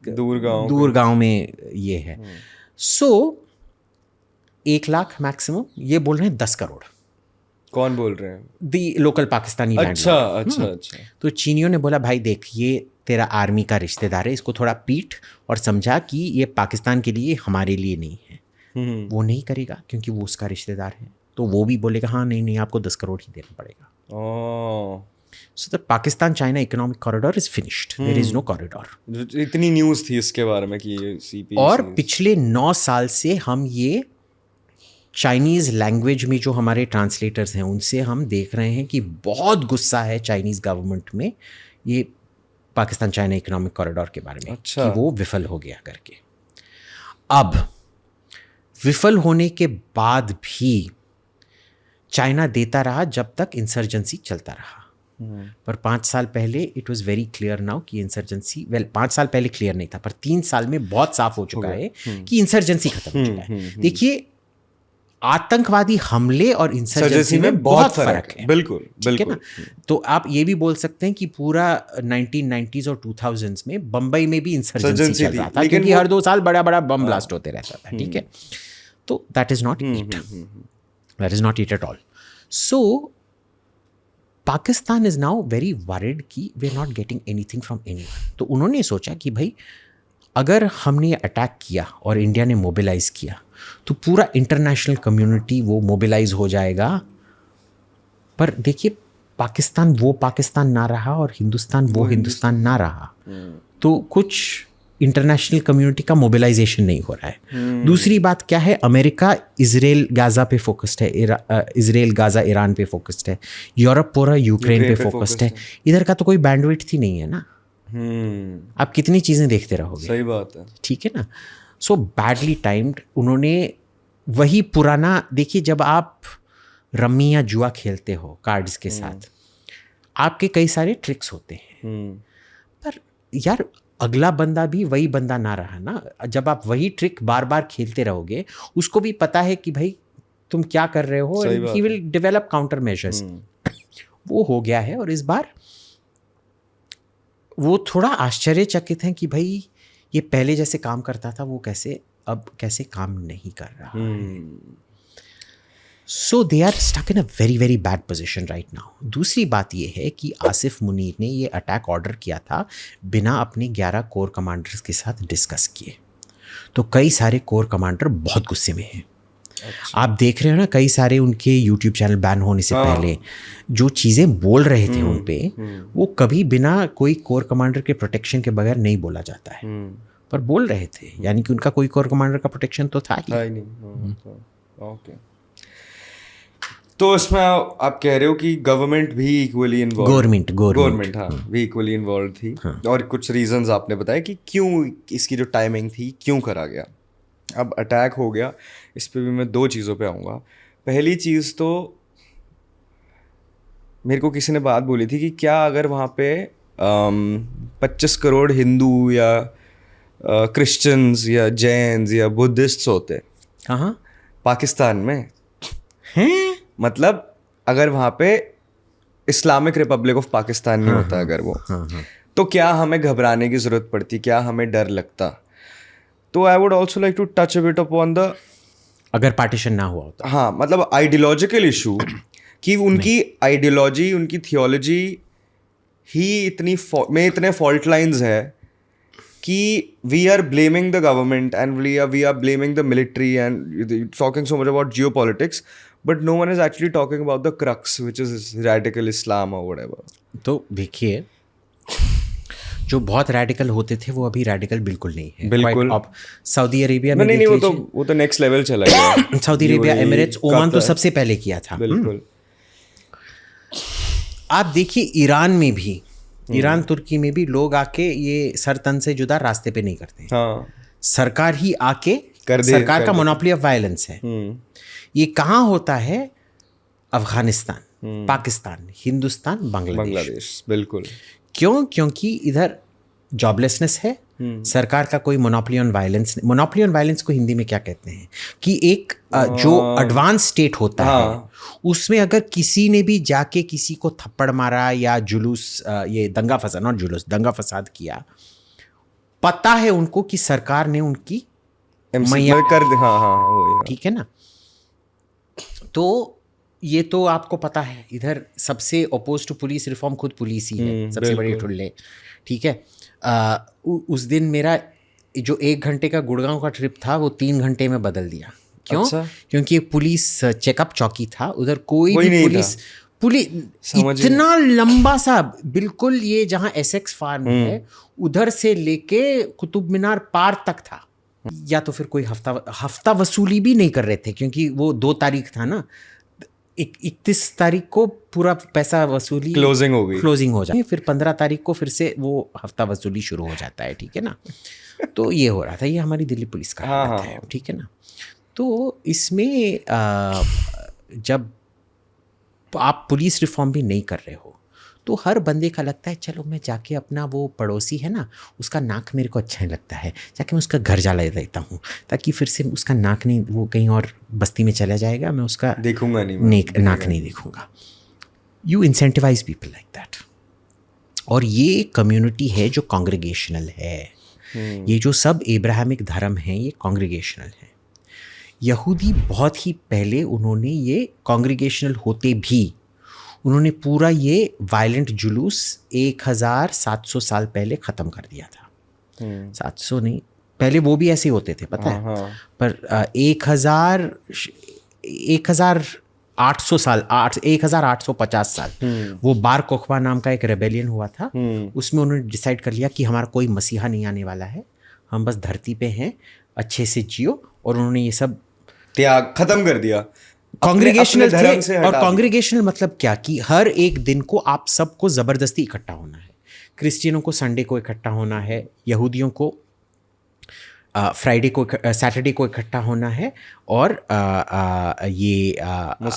Speaker 2: दूर गांव में ये है। सो 1 लाख मैक्सिमम, ये बोल रहे हैं 10 करोड़।
Speaker 1: कौन बोल रहे हैं?
Speaker 2: दी लोकल पाकिस्तानी
Speaker 1: अच्छा
Speaker 2: लैंडलॉर्ड।
Speaker 1: अच्छा अच्छा।
Speaker 2: तो चीनियों ने बोला भाई देख, ये तेरा आर्मी का रिश्तेदार है, इसको थोड़ा पीट और समझा कि ये पाकिस्तान के लिए, हमारे लिए नहीं है। वो नहीं करेगा क्योंकि वो उसका रिश्तेदार है, तो वो भी बोलेगा हाँ नहीं आपको 10 करोड़ ही देना पड़ेगा। So the Pakistan China economic corridor is finished, there is no corridor.
Speaker 1: इतनी न्यूज़ थी इसके बारे में कि ये CP
Speaker 2: और पिछले 9 साल से हम ये चाइनीज़ लैंग्वेज में जो हमारे ट्रांसलेटर्स हैं उनसे हम देख रहे हैं कि बहुत गुस्सा है चाइनीज़ गवर्नमेंट में ये पाकिस्तान चाइना इकोनॉमिक कॉरिडोर के बारे में।
Speaker 1: अच्छा।
Speaker 2: कि वो विफल हो गया करके। अब विफल होने के बाद भी चाइना देता रहा जब तक इंसर्जेंसी चलता रहा। पर 5 साल पहले it was very clear now कि इंसर्जेंसी, 5 साल पहले क्लियर नहीं था, पर 3 साल में बहुत साफ हो चुका है कि इंसर्जेंसी खत्म हो चुका है। देखिए, आतंकवादी हमले और इंसर्जेंसी में बहुत फर्क है।
Speaker 1: बिल्कुल
Speaker 2: बिल्कुल। तो आप ये भी बोल सकते हैं कि पूरा 1990s और 2000s में बम्बई में भी इंसर्जेंसी चल रहा था, क्योंकि हर 2 साल बड़ा बड़ा बम ब्लास्ट होते रहता था। ठीक है, तो that is not it, that is not it at all. So Pakistan is now very worried कि we are not getting anything from anyone. तो उन्होंने सोचा कि भाई अगर हमने ये अटैक किया और इंडिया ने मोबिलाइज किया तो पूरा इंटरनेशनल कम्युनिटी वो मोबिलाइज हो जाएगा। पर देखिए, पाकिस्तान वो पाकिस्तान ना रहा और हिंदुस्तान वो हिंदुस्तान ना रहा, तो कुछ इंटरनेशनल कम्युनिटी का मोबिलाइजेशन नहीं हो रहा है। दूसरी बात क्या है, अमेरिका इजराइल गाजा पे फोकस्ड है, इजराइल गाजा ईरान पे फोकस्ड है, यूरोप पूरा यूक्रेन पे फोकस्ड है। इधर का तो कोई बैंडविड्थ ही नहीं है ना। आप कितनी चीज़ें देखते रहोगे।
Speaker 1: सही बात है।
Speaker 2: ठीक है ना। So badly timed. उन्होंने वही पुराना, देखिए जब आप रम्मी या जुआ खेलते हो कार्ड्स के साथ, आपके कई सारे ट्रिक्स होते हैं, पर यार अगला बंदा भी वही बंदा ना रहा ना। जब आप वही ट्रिक बार बार खेलते रहोगे, उसको भी पता है कि भाई तुम क्या कर रहे हो, and he will develop counter measures. वो हो गया है, और इस बार वो थोड़ा आश्चर्यचकित हैं कि भाई ये पहले जैसे काम करता था वो अब कैसे काम नहीं कर रहा है। So they are stuck in a very very bad position right now. दूसरी बात ये है कि आसिफ मुनीर ने ये अटैक ऑर्डर किया था बिना अपने 11 कोर कमांडर्स के साथ डिस्कस किए। तो कई सारे कोर कमांडर बहुत गुस्से में हैं। अच्छा। आप देख रहे हो ना, कई सारे उनके यूट्यूब चैनल बैन होने से पहले जो चीज़ें बोल रहे थे उन पे, वो कभी बिना कोई कोर कमांडर के प्रोटेक्शन के बगैर नहीं बोला जाता है, पर बोल रहे थे, यानी कि उनका कोई कोर कमांडर का प्रोटेक्शन तो था ही
Speaker 1: नहीं। ओके, तो इसमें आप कह रहे हो कि गवर्नमेंट भी इक्वली इन्वॉल्व, गवर्नमेंट हाँ भी इक्वली इन्वॉल्व थी। और कुछ रीजंस आपने बताया कि क्यों इसकी जो टाइमिंग थी क्यों करा गया। अब अटैक हो गया, इस पे भी मैं 2 चीज़ों पे आऊँगा। पहली चीज़ तो मेरे को किसी ने बात बोली थी कि क्या अगर वहाँ पे 25 करोड़ हिंदू या क्रिश्चियंस या जैन्स या बुद्धिस्ट्स होते
Speaker 2: कहाँ
Speaker 1: पाकिस्तान में
Speaker 2: हैं,
Speaker 1: मतलब अगर वहाँ पे इस्लामिक रिपब्लिक ऑफ पाकिस्तान नहीं होता अगर वो, तो क्या हमें घबराने की ज़रूरत पड़ती, क्या हमें डर लगता। तो I would also like to touch a bit upon the,
Speaker 2: अगर पार्टीशन ना हुआ होता,
Speaker 1: हाँ मतलब आइडियोलॉजिकल इशू कि उनकी आइडियोलॉजी, उनकी थियोलॉजी ही इतने फॉल्ट लाइंस है कि we are blaming the government and we are blaming the military and talking so much about geopolitics, but no one is actually talking about the crux which is radical Islam और whatever.
Speaker 2: तो देखिए, जो बहुत radical होते थे वो अभी radical बिल्कुल नहीं है।
Speaker 1: बिल्कुल।
Speaker 2: अब सऊदी अरेबिया में
Speaker 1: नहीं, वो तो नेक्स्ट लेवल चला गया।
Speaker 2: सऊदी अरेबिया, एमिरेट्स, ओमान तो सबसे पहले किया था।
Speaker 1: बिल्कुल।
Speaker 2: आप देखिए ईरान में भी, ईरान तुर्की में भी लोग आके ये सर तन से जुदा रास्ते पे नहीं करते।
Speaker 1: हाँ,
Speaker 2: सरकार ही आके
Speaker 1: कर
Speaker 2: सरकार का मोनोपोली ऑफ वायलेंस है।
Speaker 1: हम्म,
Speaker 2: ये कहाँ होता है? अफगानिस्तान, पाकिस्तान, हिंदुस्तान, बांग्लादेश।
Speaker 1: बांग्लादेश, बिल्कुल।
Speaker 2: क्यों? क्योंकि इधर जॉबलेसनेस है, सरकार का कोई monopoly on violence. Monopoly on violence को हिंदी में क्या कहते हैं? कि एक जो एडवांस स्टेट होता है उसमें अगर किसी ने भी जाके किसी को थप्पड़ मारा या जुलूस, ये दंगा फसाद, नॉट जुलूस, दंगा फसाद किया, पता है उनको कि सरकार ने उनकी मैया
Speaker 1: कर दे। हाँ हाँ, वही, हाँ।
Speaker 2: ठीक है ना। तो ये तो आपको पता है, इधर सबसे अपोज टू पुलिस रिफॉर्म खुद पुलिस ही है, सबसे बड़ी ठुल्ले। ठीक है। उस दिन मेरा जो 1 घंटे का गुड़गांव का ट्रिप था वो 3 घंटे में बदल दिया। क्यों?
Speaker 1: अच्छा?
Speaker 2: क्योंकि एक पुलिस चेकअप चौकी था, उधर कोई भी
Speaker 1: नहीं
Speaker 2: पुलिस इतना लंबा सा, बिल्कुल ये जहाँ एसेक्स फार्म है उधर से लेके कुतुब मीनार पार तक था। या तो फिर कोई हफ्ता वसूली भी नहीं कर रहे थे, क्योंकि वो 2 तारीख था ना, 31 तारीख को पूरा पैसा वसूली
Speaker 1: क्लोजिंग हो
Speaker 2: जाती है, फिर 15 तारीख को फिर से वो हफ्ता वसूली शुरू हो जाता है। ठीक है ना। तो ये हो रहा था, ये हमारी दिल्ली पुलिस का हालत है। ठीक है ना। तो इसमें जब आप पुलिस रिफॉर्म भी नहीं कर रहे हो तो हर बंदे का लगता है चलो मैं जाके अपना वो पड़ोसी है ना, उसका नाक मेरे को अच्छा नहीं लगता है, जाके मैं उसका घर जला देता हूँ, ताकि फिर से उसका नाक नहीं, वो कहीं और बस्ती में चला जाएगा, मैं उसका
Speaker 1: देखूंगा
Speaker 2: नाक नहीं देखूंगा। You incentivise people like that. और ये कम्युनिटी है जो कॉन्ग्रीगेशनल है। ये जो सब एब्राहमिक धर्म हैं ये कॉन्ग्रीगेशनल है। यहूदी बहुत ही पहले उन्होंने ये कॉन्ग्रीगेशनल होते भी उन्होंने पूरा ये वायलेंट जुलूस 1700 साल पहले ख़त्म कर दिया था। 700 नहीं, पहले वो भी ऐसे होते थे, पता है। पर 1800 साल, 1850 साल वो बार कोखबा नाम का एक रेबेलियन हुआ था। उसमें उन्होंने डिसाइड कर लिया कि हमारा कोई मसीहा नहीं आने वाला है, हम बस धरती पे हैं, अच्छे से जियो। और उन्होंने ये सब
Speaker 1: त्याग खत्म कर दिया।
Speaker 2: कांग्रीगेशनल थे। और कांग्रीगेशनल मतलब क्या कि हर एक दिन को आप सबको ज़बरदस्ती इकट्ठा होना है। क्रिश्चियनों को संडे को इकट्ठा होना है, यहूदियों को फ्राइडे को, सैटरडे को इकट्ठा होना है, और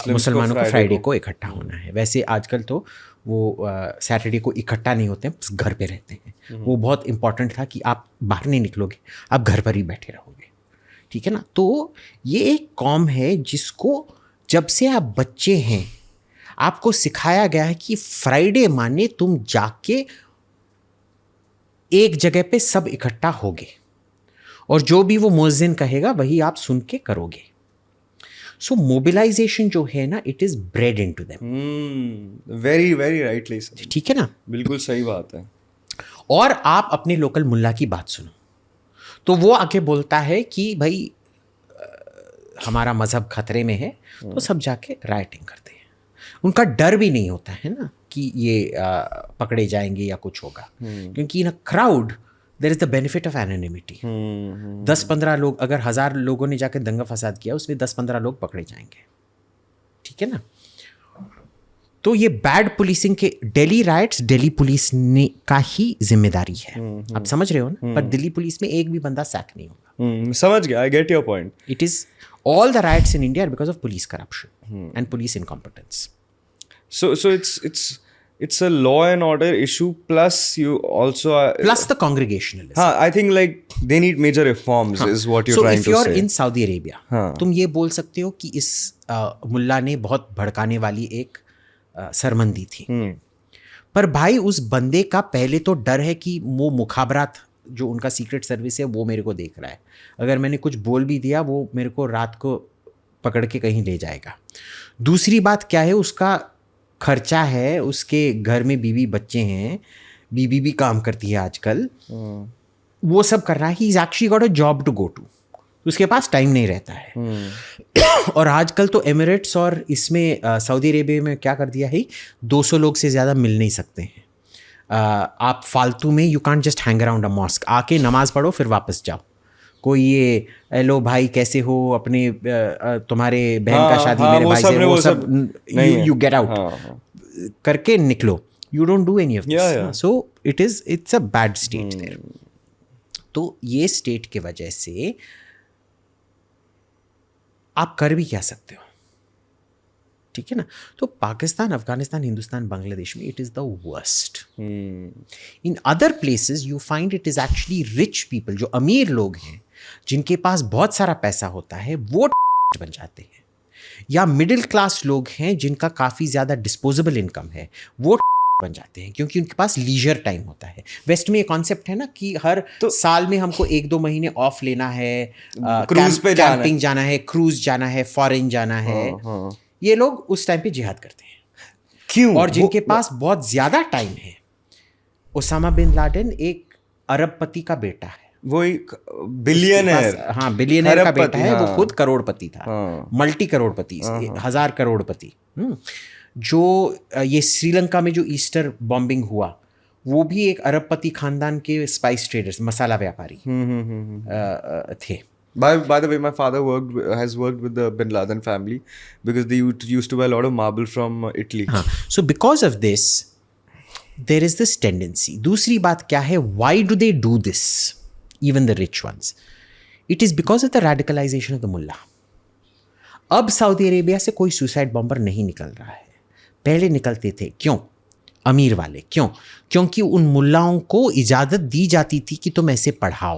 Speaker 2: मुसलमानों को फ्राइडे को इकट्ठा होना है। वैसे आजकल तो वो सैटरडे को इकट्ठा नहीं होते हैं, बस घर पे रहते हैं। वो बहुत इंपॉर्टेंट था कि आप बाहर नहीं निकलोगे, आप घर पर ही बैठे रहोगे। ठीक है ना। तो ये एक कौम है जिसको जब से आप बच्चे हैं आपको सिखाया गया है कि फ्राइडे माने तुम जाके एक जगह पे सब इकट्ठा होगे और जो भी वो मुअज्जिन कहेगा वही आप सुन के करोगे। सो मोबिलाइजेशन जो है ना, it is bread into them.
Speaker 1: Very very rightly.
Speaker 2: ठीक है ना,
Speaker 1: बिल्कुल सही बात है।
Speaker 2: और आप अपने लोकल मुल्ला की बात सुनो तो वो आके बोलता है कि भाई हमारा मजहब खतरे में है, तो सब जाके राइटिंग करते हैं। उनका डर भी नहीं होता है ना कि ये पकड़े जाएंगे या कुछ होगा, क्योंकि in a crowd there is the benefit of anonymity. 10-15 लोग, अगर 1000 लोगों ने जाकर दंगा फसाद किया, उसमें 10-15 लोग पकड़े जाएंगे। ठीक है ना। तो ये बैड पुलिसिंग के दिल्ली राइट्स दिल्ली पुलिस ने का ही जिम्मेदारी है। आप समझ रहे हो ना। पर दिल्ली पुलिस में एक भी बंदा सैक नहीं होगा।
Speaker 1: समझ गया, I get your point.
Speaker 2: It is all the riots in India are because of police corruption and police incompetence.
Speaker 1: So it's a law and order issue, plus you also
Speaker 2: plus the congregationalism.
Speaker 1: I think like they need major reforms is what you're trying to say.
Speaker 2: So if you're in Saudi Arabia, तुम ये बोल सकते हो कि इस मुल्ला ने बहुत भड़काने वाली एक सरमन दी थी। पर भाई उस बंदे का पहले तो डर है कि वो मुखाबरात जो उनका सीक्रेट सर्विस है वो मेरे को देख रहा है, अगर मैंने कुछ बोल भी दिया वो मेरे को रात को पकड़ के कहीं ले जाएगा। दूसरी बात क्या है, उसका खर्चा है, उसके घर में बीवी बच्चे हैं, बीवी भी काम करती है आजकल, वो सब कर रहा है। He is actually got a job to go to, उसके पास टाइम नहीं रहता है। और आजकल तो एमिरेट्स और इसमें सऊदी अरेबिया में क्या कर दिया है, 200 लोग से ज़्यादा मिल नहीं सकते हैं। आप फालतू में you can't just hang around a mosque, आके नमाज पढ़ो फिर वापस जाओ। कोई ये हेलो भाई कैसे हो, अपने तुम्हारे बहन का शादी मेरे भाई से, वो सब यू गेट आउट करके निकलो। You don't do any of this. So it's a bad state there. तो ये स्टेट की वजह से आप कर भी क्या सकते हो, ठीक है ना। तो पाकिस्तान, अफगानिस्तान, हिंदुस्तान, बांग्लादेश में it is the worst. In other places you find it is actually rich people, जो अमीर लोग हैं जिनके पास बहुत सारा पैसा होता है वो बन जाते हैं, या मिडिल क्लास लोग हैं जिनका काफ़ी ज़्यादा डिस्पोजेबल इनकम है वो बन जाते हैं, क्योंकि उनके पास लीजर टाइम होता है। वेस्ट में ये कॉन्सेप्ट है ना कि हर साल में हमको 1-2 महीने ऑफ लेना है,
Speaker 1: क्रूज पे
Speaker 2: कैंपिंग जाना है, क्रूज जाना है, फॉरेन जाना है। ये लोग उस टाइम पे जिहाद करते हैं।
Speaker 1: क्यों?
Speaker 2: और जिनके पास बहुत ज्यादा टाइम है, ओसामा बिन लादेन एक अरबपति का बेटा है,
Speaker 1: वो एक बिलियनर,
Speaker 2: हाँ बिलियनर का बेटा है,
Speaker 1: हाँ।
Speaker 2: वो खुद करोड़पति था,
Speaker 1: हाँ।
Speaker 2: मल्टी करोड़पति, 1000 करोड़पति। जो ये श्रीलंका में जो ईस्टर बॉम्बिंग हुआ वो भी एक अरबपति खानदान के स्पाइस ट्रेडर्स, मसाला व्यापारी थे।
Speaker 1: By the way, my father has worked with the Bin Laden family because they used to buy a lot of marble from Italy.
Speaker 2: हाँ, so because of this, there is this tendency. दूसरी बात क्या है? Why do they do this? Even the rich ones. It is because of the radicalization of the mullah. अब Saudi Arabia से कोई suicide bomber नहीं निकल रहा है, पहले निकलते थे। क्यों? अमीर वाले। क्यों? क्योंकि उन मुल्लाओं को इजाज़त दी जाती थी कि तुम ऐसे पढ़ाओ।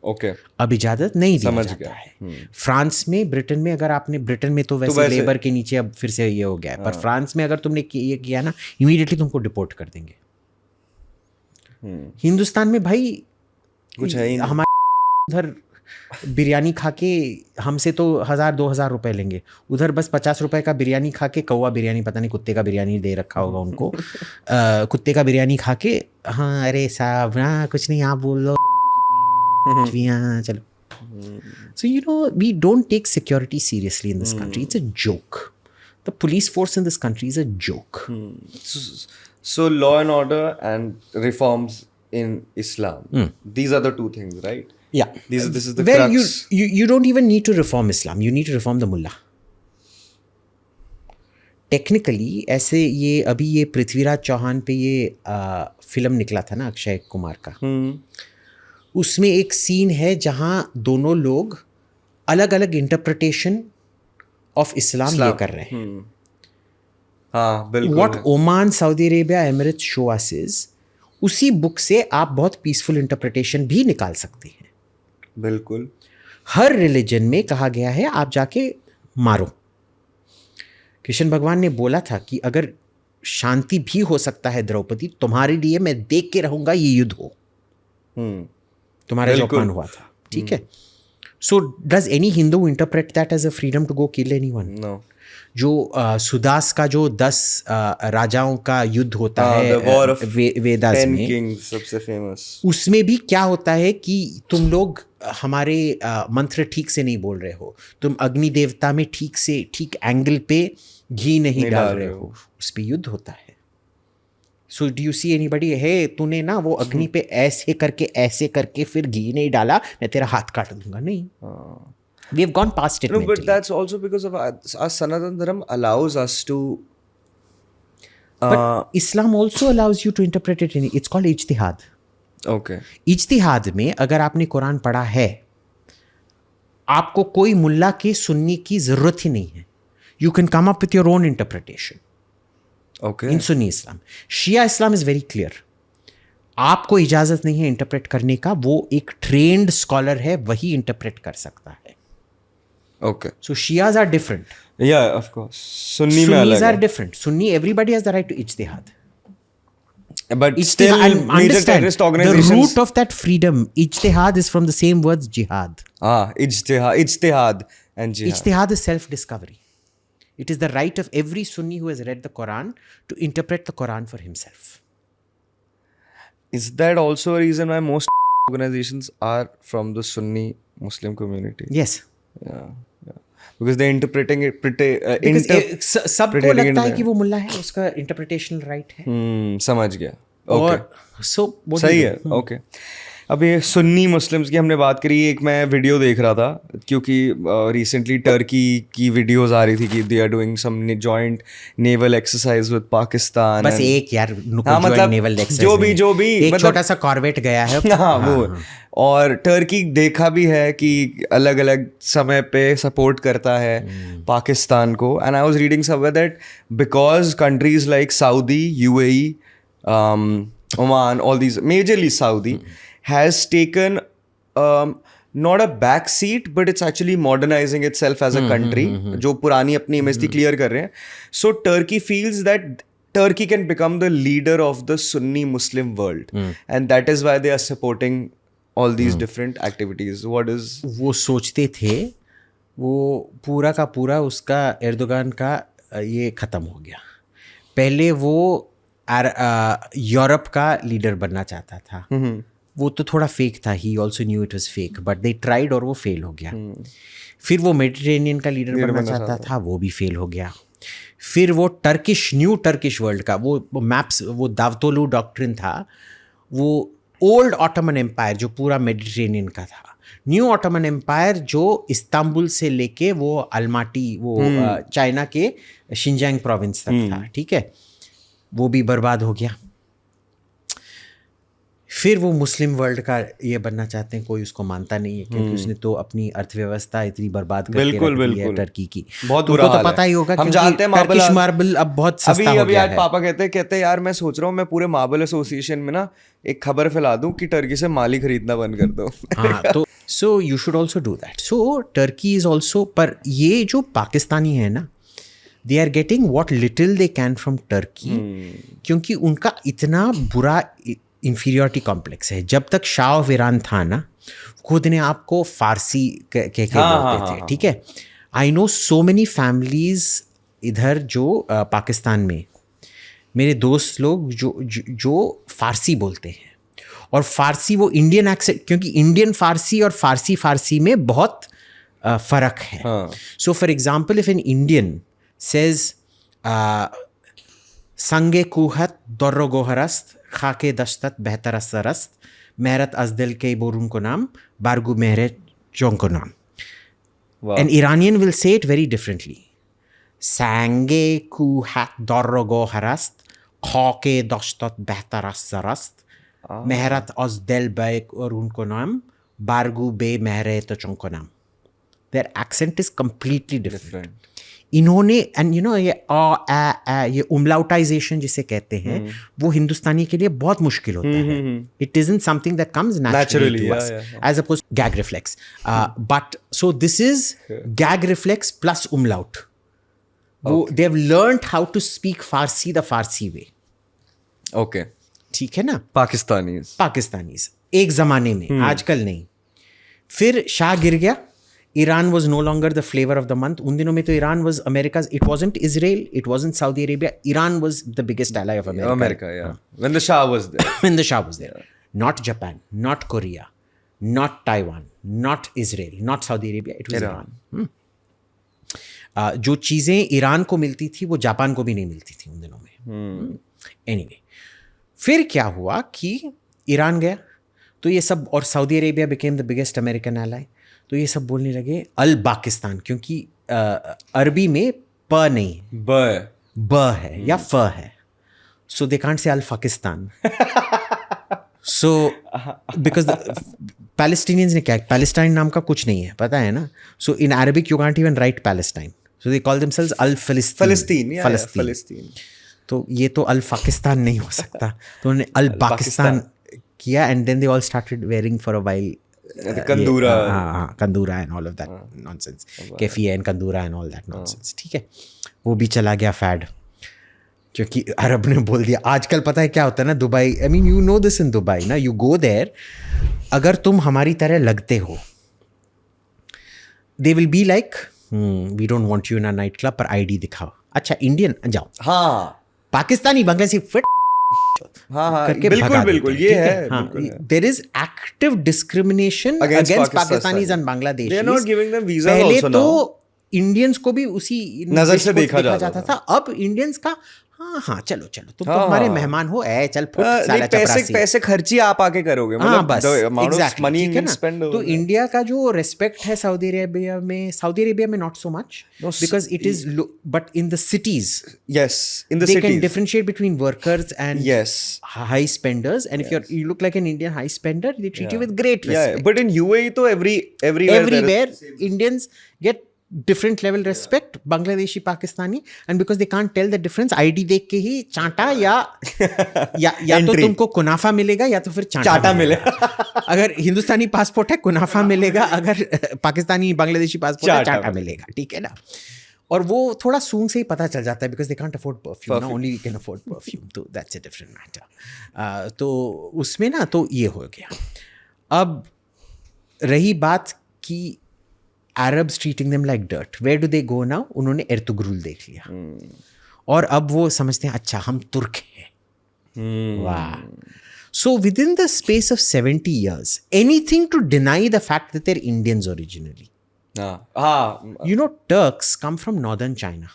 Speaker 1: ओके।
Speaker 2: अब इजाज़त नहीं दी
Speaker 1: समझ
Speaker 2: जाता
Speaker 1: गया।
Speaker 2: है। फ्रांस में, ब्रिटेन में, अगर आपने, ब्रिटेन में तो वैसे लेबर के नीचे अब फिर से ये हो गया है, पर फ्रांस में अगर तुमने ये किया ना, इमीडिएटली तुमको डिपोर्ट कर देंगे। हिंदुस्तान में भाई
Speaker 1: कुछ है ही नहीं।
Speaker 2: हमारे उधर बिरयानी खा के हमसे तो 1000-2000 रुपए लेंगे, उधर बस 50 रुपए का बिरयानी खा के, कौवा बिरयानी, पता नहीं कुत्ते का बिरयानी दे रखा होगा उनको, कुत्ते का बिरयानी खा के, हाँ अरे साहब ना कुछ नहीं आप बोल लो, चलो। So you know, we don't take security seriously in this country. It's a joke. The police force in this country is a joke.
Speaker 1: So law and order and reforms in Islam. These are the two things, right?
Speaker 2: Yeah.
Speaker 1: This is the
Speaker 2: well,
Speaker 1: crux.
Speaker 2: you don't even need to reform Islam. You need to reform the mullah. Technically ऐसे ये अभी ये पृथ्वीराज चौहान पे ये film निकला था ना अक्षय कुमार का, उसमें एक सीन है जहाँ दोनों लोग अलग अलग इंटरप्रिटेशन ऑफ इस्लाम ये कर रहे हैं।
Speaker 1: हाँ बिल्कुल।
Speaker 2: What Oman, Saudi Arabia, Emirates show us is, उसी बुक से आप बहुत पीसफुल इंटरप्रिटेशन भी निकाल सकते हैं।
Speaker 1: बिल्कुल।
Speaker 2: हर रिलीजन में कहा गया है आप जाके मारो। कृष्ण भगवान ने बोला था कि अगर शांति भी हो सकता है द्रौपदी, तुम्हारे लिए मैं देख के रहूंगा ये युद्ध हो। तुम्हारा जो अपमान हुआ था, ठीक है। So does any Hindu interpret that as a freedom to go kill anyone?
Speaker 1: No.
Speaker 2: जो सुदास का जो 10 राजाओं का युद्ध होता है वेदास में,
Speaker 1: किंग्स सबसे फेमस,
Speaker 2: उसमें भी क्या होता है कि तुम लोग हमारे मंत्र ठीक से नहीं बोल रहे हो, तुम अग्नि देवता में ठीक एंगल पे घी नहीं डाल रहे हो, उस पे युद्ध होता है। So do you see anybody, हे तूने ना वो अग्नि पे ऐसे करके फिर घी नहीं डाला, मैं तेरा हाथ काट दूंगा? नहीं। We have gone past it.
Speaker 1: No, but
Speaker 2: mentally.
Speaker 1: that's also because of our Sanatana Dharma allows us to.
Speaker 2: But Islam also allows you to interpret it in. It's called ijtihad.
Speaker 1: Okay.
Speaker 2: इज्तिहाद में अगर आपने कुरान पढ़ा है, आपको कोई मुल्ला के सुनने की जरूरत ही नहीं है। You can come up with your own interpretation.
Speaker 1: Okay.
Speaker 2: In Sunni Islam, Shia Islam is very clear. आपको इजाजत नहीं है इंटरप्रेट करने का, वो एक ट्रेन्ड स्कॉलर है, वही इंटरप्रेट कर सकता है।
Speaker 1: Okay.
Speaker 2: So Shias are different.
Speaker 1: Yeah, of course. Sunni में अलग
Speaker 2: Sunnis are
Speaker 1: है.
Speaker 2: different. Sunni, everybody has the right to ijtihad.
Speaker 1: But still,
Speaker 2: and
Speaker 1: major
Speaker 2: understand
Speaker 1: terrorist
Speaker 2: the
Speaker 1: organizations.
Speaker 2: root of that freedom. Ijtihad is from the same words jihad.
Speaker 1: Ijtihad and jihad.
Speaker 2: Ijtihad is self-discovery. It is the right of every Sunni who has read the Quran to interpret the Quran for himself.
Speaker 1: Is that also a reason why most organizations are from the Sunni Muslim community?
Speaker 2: Yes.
Speaker 1: Yeah. Because they're interpreting it
Speaker 2: Because सबको लगता है कि वो मुल्ला है, उसका इंटरप्रिटेशनल right है।
Speaker 1: समझ गया।
Speaker 2: और so what
Speaker 1: सही
Speaker 2: do you
Speaker 1: है।
Speaker 2: do?
Speaker 1: Okay. अब ये सुन्नी मुस्लिम्स की हमने बात करी, एक मैं वीडियो देख रहा था क्योंकि रिसेंटली टर्की की वीडियोस आ रही थी कि they are doing some joint naval exercise with Pakistan.
Speaker 2: बस एक यार
Speaker 1: हाँ, मतलब
Speaker 2: नेवल
Speaker 1: जो भी
Speaker 2: एक
Speaker 1: मतलब
Speaker 2: छोटा सा कॉर्वेट गया है।
Speaker 1: हाँ वो। और टर्की देखा भी है कि अलग अलग समय पे सपोर्ट करता है पाकिस्तान को। And I was reading somewhere that because countries like Saudi, UAE, Oman, all these, majorly Saudi, has taken not a back seat, but it's actually modernizing itself as a country. जो पुरानी अपनी image थी clear कर रहे हैं. So Turkey feels that Turkey can become the leader of the Sunni Muslim world, and that is why they are supporting all these different activities. What is?
Speaker 2: वो सोचते थे, वो पूरा का पूरा उसका एर्दोगान का ये ख़त्म हो गया। पहले वो यूरोप का लीडर बनना चाहता था। वो तो थोड़ा फेक था, he also knew it was fake, but they tried और वो फेल हो गया। फिर वो मेडिटेरेनियन का लीडर बनना चाहता था, वो भी फेल हो गया। फिर वो न्यू टर्किश वर्ल्ड का वो मैप्स, वो दावतोलू डॉक्ट्रिन था, वो ओल्ड ऑटोमन एम्पायर जो पूरा मेडिटेरेनियन का था, न्यू ऑटोमन एम्पायर जो इस्तांबुल से लेके वो अलमाटी, वो चाइना के शिनजियांग प्रोविंस तक था, ठीक है, वो भी बर्बाद हो गया। फिर वो मुस्लिम वर्ल्ड का ये बनना चाहते हैं, कोई उसको मानता नहीं है क्योंकि उसने तो अपनी अर्थव्यवस्था इतनी बर्बाद करके रख दी है टर्की की।
Speaker 1: बहुत बुरा हाल
Speaker 2: तो पता ही होगा,
Speaker 1: हम जानते हैं
Speaker 2: टर्किश मार्बल अब बहुत सस्ता हो गया
Speaker 1: है। पापा कहते हैं यार मैं सोच रहा हूँ मैं पूरे मार्बल एसोसिएशन में ना एक खबर फैला दूं कि टर्की से माली खरीदना बंद कर दो।
Speaker 2: हाँ, तो so you should also do that. So Turkey is also, पर ये जो पाकिस्तानी है ना, they are getting what little they can from Turkey, क्योंकि उनका इतना बुरा इंफीरियरिटी कॉम्प्लेक्स है। जब तक शाह ऑफ ईरान था ना, खुद ने आपको फारसी के बोलते थे, ठीक है। I know so many families इधर जो पाकिस्तान में, मेरे दोस्त लोग जो फारसी बोलते हैं, और फारसी वो इंडियन एक्सेंट, क्योंकि इंडियन फारसी और फारसी में बहुत फ़र्क है। So for example, if an Indian says संगे कुहत दर्रो गोहरस्त खाके दश्तत बेहतर असरस्त मेहरत अजदल के बोरून को नाम बारगू मेहरे चौंग को नाम। An Iranian will say it very differently. संगे कुहत दर्रो गोहरस्त खाके दश्तत बेहतर असरस्त मेहरत अजदल बैक और उनको नाम बारगू बे मेहरे तो चौंग को नाम। Their accent is completely different. इन्होंने, एंड यू नो, ये उमलाउटाइजेशन जिसे कहते हैं, वो हिंदुस्तानी के लिए बहुत मुश्किल होता है। It isn't something that comes naturally to us as opposed gag reflex, but so this is gag reflex plus umlaut. वो they have learned how to speak Farsi the Farsi way.
Speaker 1: Okay,
Speaker 2: ठीक है ना।
Speaker 1: Pakistanis
Speaker 2: एक जमाने में, आजकल नहीं। फिर शाह गिर गया, Iran was no longer the flavor of the month. उन दिनों में तो Iran was America's, it wasn't Israel, it wasn't Saudi Arabia. Iran was the biggest ally of America.
Speaker 1: Yeah. When the Shah was there.
Speaker 2: When the Shah was there. Not Japan, not Korea, not Taiwan, not Israel, not Saudi Arabia. It was Iran. जो चीज़ें Iran को मिलती थी वो Japan को भी नहीं मिलती थी उन दिनों में। Anyway, फिर क्या हुआ कि ईरान गया तो ये सब, और Saudi Arabia became the biggest American ally. तो ये सब बोलने लगे अल पाकिस्तान, क्योंकि अरबी में प नहीं, ब है या फ है, so they can't say all Pakistan. So because Palestinians ने क्या, पैलेस्टाइन नाम का कुछ नहीं है, पता है ना। So in Arabic you can't even write Palestine, so they call themselves अल फलस्तीन। तो ये तो अल पाकिस्तान नहीं हो सकता, तो उन्होंने अल पाकिस्तान किया, and then they all started wearing for a while कंदूरा and all of that nonsense, कैफिया एंड कंदूरा एंड ऑल दैट नॉनसेंस, ठीक है। वो भी चला गया फैड, क्योंकि अरब ने बोल दिया। आजकल पता है क्या होता है ना, Dubai, I mean you know this in Dubai ना, यू गो देयर, अगर तुम हमारी तरह लगते हो, they will be like we don't want you in a night club, पर आईडी दिखाओ, अच्छा इंडियन जाओ, हाँ पाकिस्तानी बांग्लादेशी फिट,
Speaker 1: हाँ, बिल्कुल ये है।
Speaker 2: There is active discrimination against Pakistanis and Bangladeshis.
Speaker 1: They are not giving them visa
Speaker 2: पहले
Speaker 1: आल्सो
Speaker 2: तो इंडियंस को भी उसी
Speaker 1: नजर से देखा
Speaker 2: जाता था। अब इंडियंस का हाँ हाँ चलो चलो तुम तो
Speaker 1: हाँ,
Speaker 2: हमारे
Speaker 1: हाँ।
Speaker 2: मेहमान हो, ए चल फुट साला
Speaker 1: नहीं, पैसे
Speaker 2: चपरासी।
Speaker 1: पैसे खर्ची आप आके करोगे,
Speaker 2: हाँ
Speaker 1: मतलब
Speaker 2: बस
Speaker 1: the amount of
Speaker 2: exactly
Speaker 1: money
Speaker 2: ठीक है
Speaker 1: Indians
Speaker 2: ना।
Speaker 1: spend
Speaker 2: तो
Speaker 1: over there.
Speaker 2: इंडिया का जो रेस्पेक्ट है सऊदी अरेबिया में not so much
Speaker 1: No,
Speaker 2: because it is but in the cities
Speaker 1: Yes, in the
Speaker 2: they can
Speaker 1: cities.
Speaker 2: differentiate between workers and
Speaker 1: Yes.
Speaker 2: high spenders, and if you look like an Indian high spender, they treat you with great respect.
Speaker 1: Yeah, but in UAE तो everywhere
Speaker 2: Everywhere Indians get different level respect, Bangladeshi, Pakistani, and because they can't tell the difference, ID देख के ही चांटा या तो तुमको कुनाफा मिलेगा या तो फिर चांटा मिलेगा। अगर हिंदुस्तानी पासपोर्ट है कुनाफा मिलेगा, अगर पाकिस्तानी बांग्लादेशी पासपोर्ट है चांटा मिलेगा, ठीक है ना। और वो थोड़ा सूंघ से ही पता चल जाता है because they can't afford perfume ना, only we can afford perfume, तो दैट्स अ डिफरेंट मैटर। तो उसमें ना तो ये हो गया। अब रही बात कि Arabs treating them like dirt, where do they go now? उन्होंने एर्तुग्रुल देख लिया और अब वो समझते हैं अच्छा हम तुर्क हैं। वाह। So within the space of 70 years, anything to deny the fact that they're Indians originally. You know, Turks come from northern China.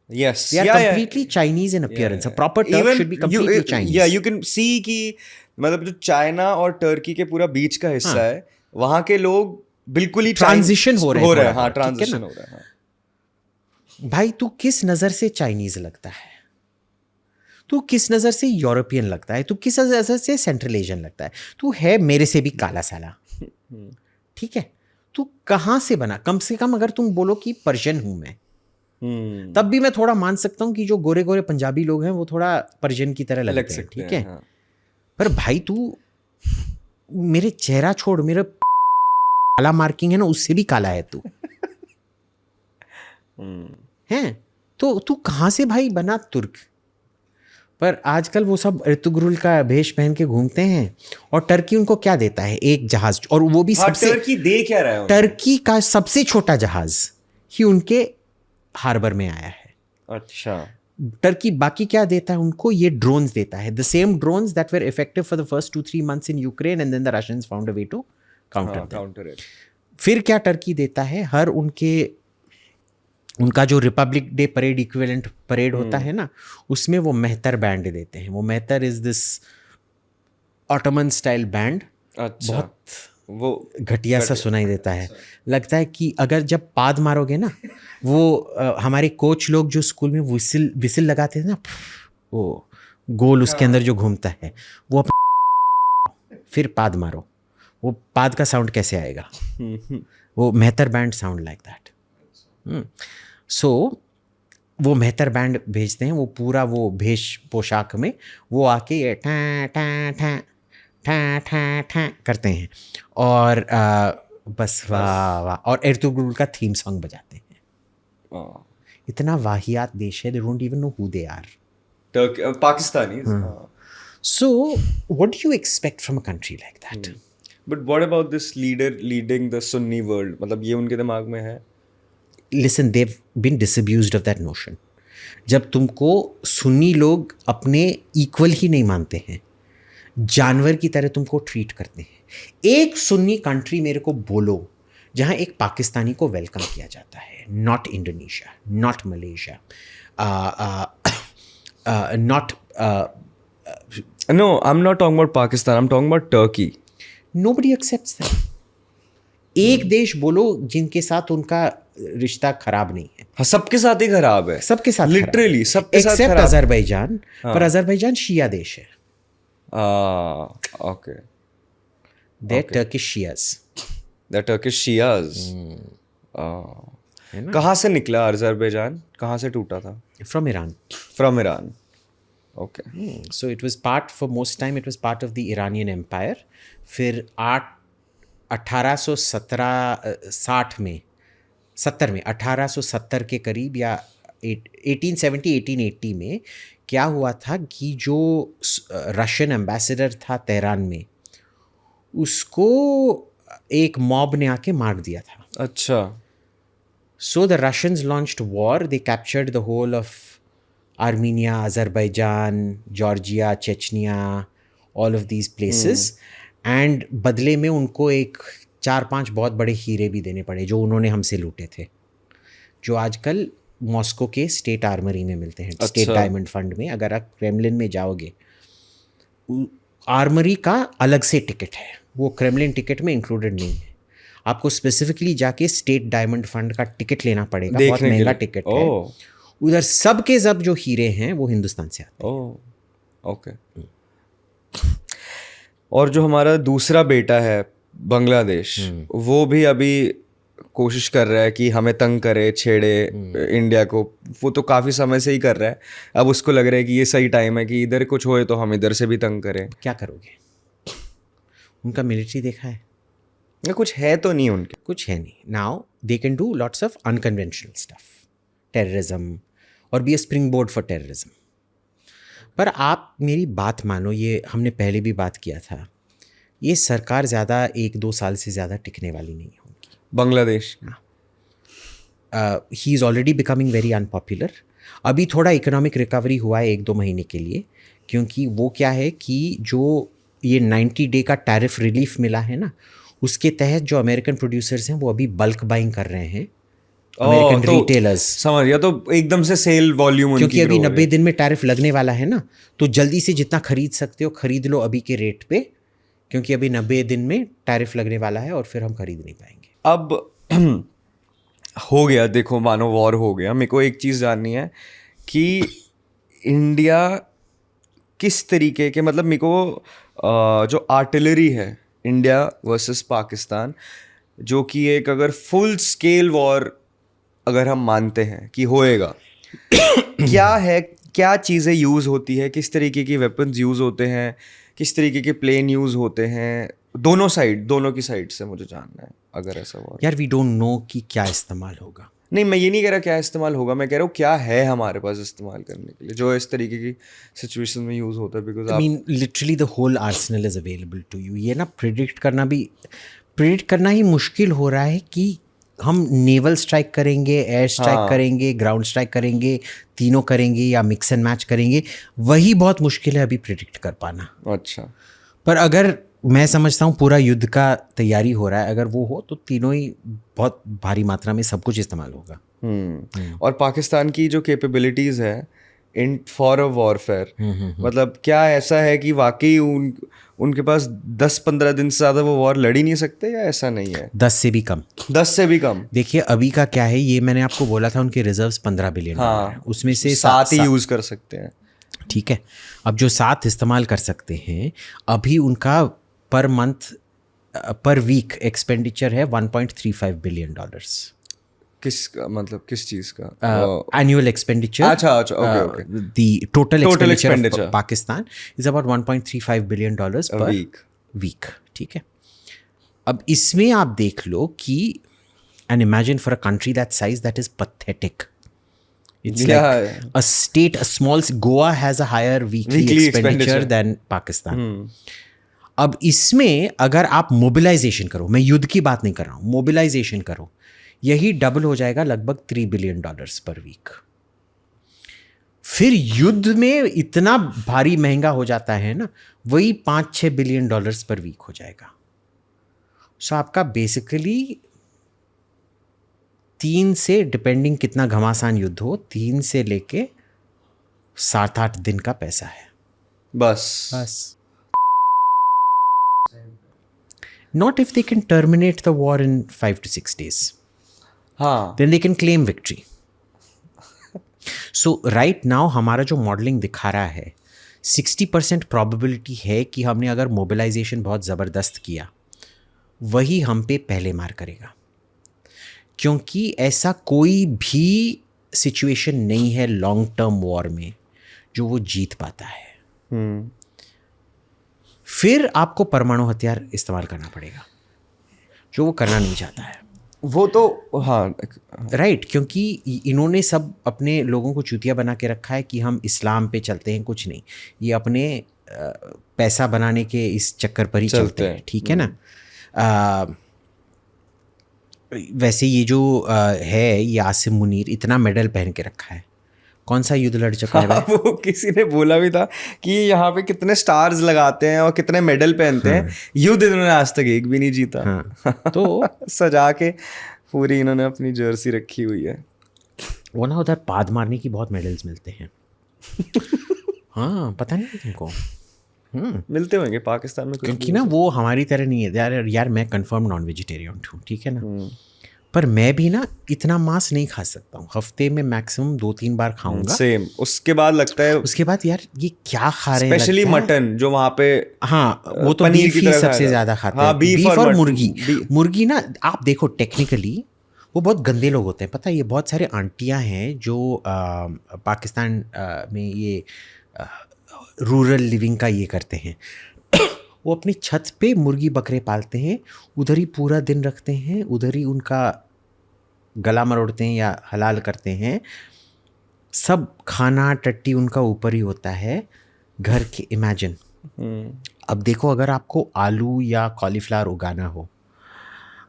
Speaker 1: Yes.
Speaker 2: They are completely Chinese in appearance. A proper Turk
Speaker 1: Even
Speaker 2: should be completely Chinese.
Speaker 1: Yeah, you can see कि मतलब जो China और Turkey के पूरा बीच का हिस्सा है, वहाँ के लोग बिल्कुल ही
Speaker 2: ट्रांजिशन हो रहे हैं।
Speaker 1: हाँ, ट्रांजिशन हो रहा है।
Speaker 2: भाई तू किस नजर से चाइनीज लगता है, तू किस नजर से यूरोपियन लगता है, तू किस नजर से सेंट्रल एशियन लगता है, तू है मेरे से भी काला साला, ठीक है। तू कहाँ से बना? कम से कम अगर तुम बोलो कि पर्शियन हूं मैं, तब भी मैं थोड़ा मान सकता हूँ कि जो गोरे गोरे पंजाबी लोग हैं वो थोड़ा पर्शियन की तरह लगते हैं, ठीक है। पर भाई तू मेरे चेहरा छोड़, मेरा काला मार्किंग है ना उससे भी काला है तू हैं, तो तू कहाँ से भाई बना तुर्क? पर आजकल वो सब एर्तुग्रुल का भेष पहन के घूमते हैं और टर्की उनको क्या देता है? एक जहाज, और वो भी सबसे
Speaker 1: टर्की दे क्या रहा है?
Speaker 2: टर्की का सबसे छोटा जहाज ही उनके हार्बर में आया है।
Speaker 1: अच्छा।
Speaker 2: टर्की बाकी क्या देता है उनको? ये ड्रोन्स देता है, the same drones that were effective for the first 2-3 months in Ukraine and then the Russians found a way to counter it. फिर क्या टर्की देता है? हर उनका जो republic day parade equivalent parade होता है ना, उसमें वो मेहतर बैंड देते हैं। वो Mehter is this Ottoman style band.
Speaker 1: अच्छा।
Speaker 2: बहुत
Speaker 1: वो
Speaker 2: घटिया सा सुनाई देता है, लगता है कि अगर जब पाद मारोगे ना, वो हमारे कोच लोग जो स्कूल में विसिल लगाते थे ना, वो गोल उसके अंदर जो घूमता है वो फिर पाद मारो, वो पाद का साउंड कैसे आएगा? वो मेहतर बैंड साउंड लाइक दैट। सो वो मेहतर बैंड भेजते हैं, वो पूरा वो भेष पोशाक में वो आके ये ठा ठा ठा ठा ठा ठा करते हैं और बस वाह वाह, और एर्तुग्रुल का थीम सॉन्ग बजाते हैं। इतना वाहियात देश है, they don't even know who they are.
Speaker 1: Pakistani.
Speaker 2: So what do you expect from a country like that?
Speaker 1: But what about this leader leading the Sunni world? मतलब ये उनके दिमाग में है?
Speaker 2: Listen, they've been disabused of that notion. जब तुमको सुन्नी लोग अपने इक्वल ही नहीं मानते हैं, जानवर की तरह तुमको ट्रीट करते हैं। एक सुन्नी कंट्री मेरे को बोलो जहाँ एक पाकिस्तानी को वेलकम किया जाता है, not Indonesia, not Malaysia, not
Speaker 1: No, I'm not talking about Pakistan. I'm talking about Turkey.
Speaker 2: Nobody accepts them. एक देश बोलो जिनके साथ उनका रिश्ता खराब नहीं है।
Speaker 1: हाँ, सबके साथ ही खराब है।
Speaker 2: सबके साथ
Speaker 1: लिटरली सबके साथ
Speaker 2: एक्सेप्ट
Speaker 1: खराब।
Speaker 2: अजरबैजान, पर अजरबैजान शिया देश है।
Speaker 1: Okay.
Speaker 2: They're Turkish Shias.
Speaker 1: The Turkish Shias.
Speaker 2: है ना?
Speaker 1: कहाँ से निकला अजरबैजान? कहाँ से टूटा था?
Speaker 2: From Iran.
Speaker 1: From Iran. Okay.
Speaker 2: So it was part, for most time it was part of the Iranian Empire. फिर 1870 में 1870 के करीब या 1880 में क्या हुआ था कि जो रशियन एम्बेसडर था तेहरान में, उसको एक मॉब ने आके मार दिया था।
Speaker 1: अच्छा।
Speaker 2: So the Russians launched war. They captured the whole of Armenia, Azerbaijan, Georgia, Chechnya, all of these places. And बदले में उनको एक 4-5 बहुत बड़े हीरे भी देने पड़े जो उन्होंने हमसे लूटे थे, जो आजकल मॉस्को के स्टेट आर्मरी में मिलते हैं, स्टेट डायमंड फंड में। अगर आप क्रेमलिन में जाओगे, आर्मरी का अलग से टिकट है, वो क्रेमलिन टिकट में इंक्लूडेड नहीं है। आपको स्पेसिफिकली जाके स्टेट डायमंड फंड का टिकट लेना पड़ेगा, बहुत महंगा टिकट है। उधर सब के सब जो हीरे हैं वो हिंदुस्तान से आते हैं।
Speaker 1: ओके। और जो हमारा दूसरा बेटा है बांग्लादेश, वो भी अभी कोशिश कर रहा है कि हमें तंग करे, छेड़े इंडिया को। वो तो काफ़ी समय से ही कर रहा है। अब उसको लग रहा है कि ये सही टाइम है कि इधर कुछ होए तो हम इधर से भी तंग करें।
Speaker 2: क्या करोगे? उनका मिलिट्री देखा है?
Speaker 1: या कुछ है तो नहीं उनके,
Speaker 2: कुछ है नहीं। Now they can do lots of unconventional stuff, terrorism, और be a springboard for terrorism. पर आप मेरी बात मानो, ये हमने पहले भी बात किया था, ये सरकार ज़्यादा 1-2 साल से ज़्यादा टिकने वाली नहीं है उनकी।
Speaker 1: Bangladesh
Speaker 2: he is already becoming very unpopular. अभी थोड़ा इकोनॉमिक रिकवरी हुआ है 1-2 महीने के लिए, क्योंकि वो क्या है कि जो ये 90 डे का टैरिफ रिलीफ मिला है ना, उसके तहत जो अमेरिकन प्रोड्यूसर्स हैं वो अभी बल्क बाइंग कर रहे हैं, अमेरिकन रिटेलर्स।
Speaker 1: समझ गया, तो एकदम से सेल वॉल्यूम,
Speaker 2: क्योंकि अभी 90 दिन में टैरिफ लगने वाला है ना, तो जल्दी से जितना खरीद सकते हो खरीद लो अभी के रेट पे, क्योंकि अभी 90 दिन में टैरिफ लगने वाला है और फिर हम खरीद नहीं पाएंगे।
Speaker 1: अब हो गया, देखो मानो वॉर हो गया, मेरे को एक चीज़ जाननी है कि इंडिया किस तरीके के, मतलब मेरे को जो आर्टिलरी है इंडिया वर्सेस पाकिस्तान, जो कि एक अगर फुल स्केल वॉर अगर हम मानते हैं कि होएगा, क्या है, क्या चीज़ें यूज़ होती है, किस तरीके की वेपन्स यूज़ होते हैं, किस तरीके के प्लेन यूज़ होते हैं, दोनों की साइड से मुझे जानना है अगर ऐसा हुआ।
Speaker 2: यार वी डोंट नो कि क्या इस्तेमाल होगा।
Speaker 1: नहीं, मैं ये नहीं कह रहा क्या इस्तेमाल होगा, मैं कह रहा हूँ क्या है हमारे पास इस्तेमाल करने के लिए जो इस तरीके की सिचुएशन में यूज़ होता है। Because
Speaker 2: I mean literally the whole arsenal is available to you. ये ना प्रिडिक्ट करना ही मुश्किल हो रहा है कि हम नेवल स्ट्राइक करेंगे, एयर स्ट्राइक करेंगे, ग्राउंड स्ट्राइक करेंगे, तीनों करेंगे या मिक्स एंड मैच करेंगे, वही बहुत मुश्किल है अभी प्रिडिक्ट कर पाना।
Speaker 1: अच्छा,
Speaker 2: पर अगर मैं समझता हूँ पूरा युद्ध का तैयारी हो रहा है, अगर वो हो तो तीनों ही बहुत भारी मात्रा में सब कुछ इस्तेमाल होगा।
Speaker 1: और पाकिस्तान की जो कैपेबिलिटीज़ है इन फॉर अ वॉरफेयर, मतलब क्या ऐसा है कि वाकई उनके पास 10-15 दिन से ज़्यादा वो वॉर लड़ ही नहीं सकते, या ऐसा नहीं है?
Speaker 2: 10 से भी कम।
Speaker 1: 10 से भी कम।
Speaker 2: देखिए अभी का क्या है, ये मैंने आपको बोला था उनके रिजर्व्स 15 बिलियन है, उसमें से
Speaker 1: 7 ही यूज़ कर सकते हैं।
Speaker 2: ठीक है, अब जो 7 इस्तेमाल कर सकते हैं, अभी उनका पर मंथ पर वीक एक्सपेंडिचर है $1.35 बिलियन।
Speaker 1: किसका, मतलब किस चीज़ का?
Speaker 2: Annual expenditure.
Speaker 1: अच्छा, okay.
Speaker 2: The total expenditure of Pakistan is about $1.35 billion per week. ठीक है, अब इसमें आप देख लो कि and imagine for a country that size, that is pathetic. It's like a state, a small Goa has a higher weekly expenditure than Pakistan. अब इसमें अगर आप मोबिलाइजेशन करो, मैं युद्ध की बात नहीं कर रहा हूँ, मोबिलाइजेशन करो, यही डबल हो जाएगा लगभग $3 बिलियन पर वीक। फिर युद्ध में इतना भारी महंगा हो जाता है ना, वही $5-6 बिलियन पर वीक हो जाएगा। सो आपका बेसिकली 3 से, डिपेंडिंग कितना घमासान युद्ध हो, 3 से लेके 7-8 दिन का पैसा है बस। Not if they can terminate the war in 5 to 6 days.
Speaker 1: हाँ,
Speaker 2: then they can claim victory. So right now हमारा जो मॉडलिंग दिखा रहा है, 60% प्रोबेबिलिटी है कि हमने अगर मोबिलाइजेशन बहुत ज़बरदस्त किया, वही हम पे पहले मार करेगा, क्योंकि ऐसा कोई भी सिचुएशन नहीं है लॉन्ग टर्म वॉर में जो वो जीत पाता है। फिर आपको परमाणु हथियार इस्तेमाल करना पड़ेगा, जो वो करना नहीं चाहता है।
Speaker 1: वो तो हाँ
Speaker 2: राइट, क्योंकि इन्होंने सब अपने लोगों को चूतिया बना के रखा है कि हम इस्लाम पे चलते हैं, कुछ नहीं, ये अपने पैसा बनाने के इस चक्कर पर ही चलते हैं। ठीक है ना। वैसे ये जो है, ये आसिम मुनीर इतना मेडल पहन के रखा है, कौन सा युद्ध लड़ चुका है भाई?
Speaker 1: वो किसी ने बोला भी था कि यहाँ पे कितने स्टार्स लगाते हैं और कितने मेडल पहनते हैं, युद्ध इन्होंने आज तक एक भी नहीं जीता।
Speaker 2: तो
Speaker 1: सजा के पूरी इन्होंने अपनी जर्सी रखी हुई है।
Speaker 2: वो ना उधर पाद मारने की बहुत मेडल्स मिलते हैं। हाँ, पता नहीं तुमको?
Speaker 1: मिलते होंगे पाकिस्तान में कुछ
Speaker 2: क्योंकि
Speaker 1: भी
Speaker 2: ना
Speaker 1: हो
Speaker 2: वो हमारी तरह नहीं है यार मैं कंफर्म नॉन वेजिटेरियन हूँ, ठीक है ना।
Speaker 1: सकता।
Speaker 2: पर मैं भी ना इतना मांस नहीं खा सकता हूँ, हफ्ते में मैक्सिमम 2-3 बार खाऊंगा।
Speaker 1: सेम, उसके बाद लगता है
Speaker 2: उसके बाद यार ये क्या खा रहे हैं
Speaker 1: स्पेशली
Speaker 2: लगता है।
Speaker 1: मटन जो वहाँ पे
Speaker 2: हाँ, वो तो
Speaker 1: पनीर
Speaker 2: बीफ
Speaker 1: की
Speaker 2: ही
Speaker 1: तरह खाया
Speaker 2: सबसे
Speaker 1: जाता
Speaker 2: ज़्यादा
Speaker 1: है।
Speaker 2: खाते
Speaker 1: हाँ,
Speaker 2: हैं,
Speaker 1: बीफ
Speaker 2: बीफ और
Speaker 1: मट
Speaker 2: मुर्गी। मुर्गी ना आप देखो टेक्निकली वो बहुत गंदे लोग होते हैं, पता है। ये बहुत सारे आंटियां हैं जो पाकिस्तान में ये रूरल लिविंग का ये करते हैं। वो अपनी छत पे मुर्गी बकरे पालते हैं, उधर ही पूरा दिन रखते हैं, उधर ही उनका गला मरोड़ते हैं या हलाल करते हैं। सब खाना टट्टी उनका ऊपर ही होता है घर के। इमेजिन, अब देखो अगर आपको आलू या कॉलीफ्लावर उगाना हो,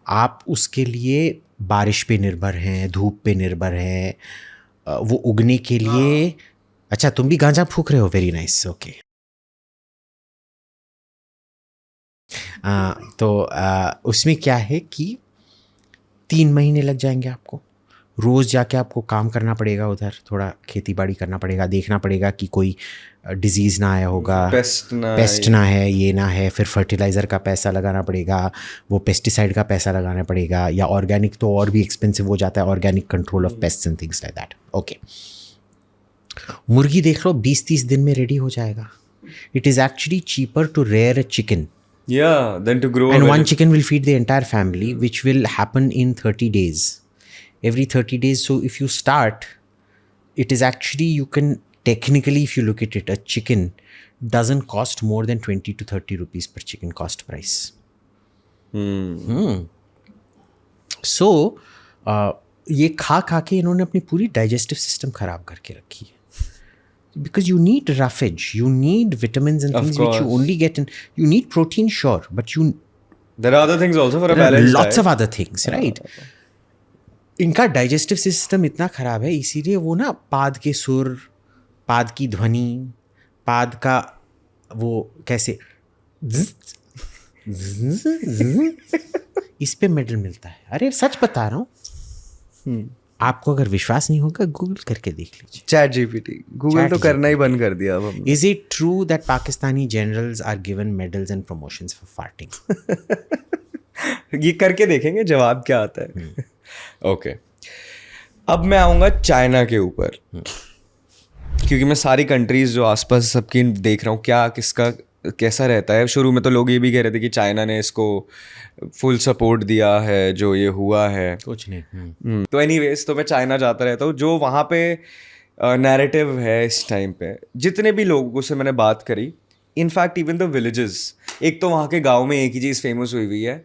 Speaker 2: आप उसके लिए बारिश पे निर्भर हैं, धूप पे निर्भर हैं, वो उगने के लिए। अच्छा, तुम भी गांजा फूक रहे हो, वेरी नाइस, ओके। तो उसमें क्या है कि 3 महीने लग जाएंगे आपको। रोज़ जाके आपको काम करना पड़ेगा, उधर थोड़ा खेती बाड़ी करना पड़ेगा, देखना पड़ेगा कि कोई डिजीज़ ना आया होगा,
Speaker 1: पेस्ट
Speaker 2: ना है, ये ना है। फिर फर्टिलाइज़र का पैसा लगाना पड़ेगा, वो पेस्टिसाइड का पैसा लगाना पड़ेगा, या ऑर्गेनिक तो और भी एक्सपेंसिव हो जाता है, organic control of pests and things like that, okay. मुर्गी देख लो 20-30 दिन में रेडी हो जाएगा। It is actually cheaper to rear a chicken,
Speaker 1: then to grow
Speaker 2: and one chicken will feed the entire family, which will happen in 30 days. Every 30 days. So if you start, it is actually, you can technically, if you look at it, a chicken doesn't cost more than 20 to 30 rupees per chicken cost price. So ये खा खा के इन्होंने अपनी पूरी digestive system खराब करके रखी है। Because you need roughage, you need vitamins and
Speaker 1: Of
Speaker 2: things which you
Speaker 1: course.
Speaker 2: only get in. You need protein, sure, but
Speaker 1: there are other things also for a
Speaker 2: there are
Speaker 1: balanced
Speaker 2: lots
Speaker 1: diet.
Speaker 2: of other things, right? इनका digestive system इतना खराब है, इसीलिए वो ना पाद के सुर, पाद की ध्वनि, पाद का वो कैसे इस पे मेडल मिलता है। अरे सच बता रहा हूँ, आपको अगर विश्वास नहीं होगा गूगल करके देख लीजिए।
Speaker 1: ChatGPT, गूगल तो करना ही बंद कर दिया अब हमने।
Speaker 2: Is it true that Pakistani generals are given medals and promotions for farting?
Speaker 1: ये करके देखेंगे जवाब क्या आता है। ओके, अब मैं आऊँगा चाइना के ऊपर, क्योंकि मैं सारी कंट्रीज जो आसपास सबकी देख रहा हूँ क्या किसका कैसा रहता है। शुरू में तो लोग ये भी कह रहे थे कि चाइना ने इसको फुल सपोर्ट दिया है जो ये हुआ है,
Speaker 2: कुछ नहीं।
Speaker 1: तो एनीवेज, तो मैं चाइना जाता रहता हूँ। जो वहाँ पे नैरेटिव है इस टाइम पे, जितने भी लोगों से मैंने बात करी, इनफैक्ट इवन द विलेजेस, एक तो वहाँ के गाँव में एक ही चीज़ फेमस हुई है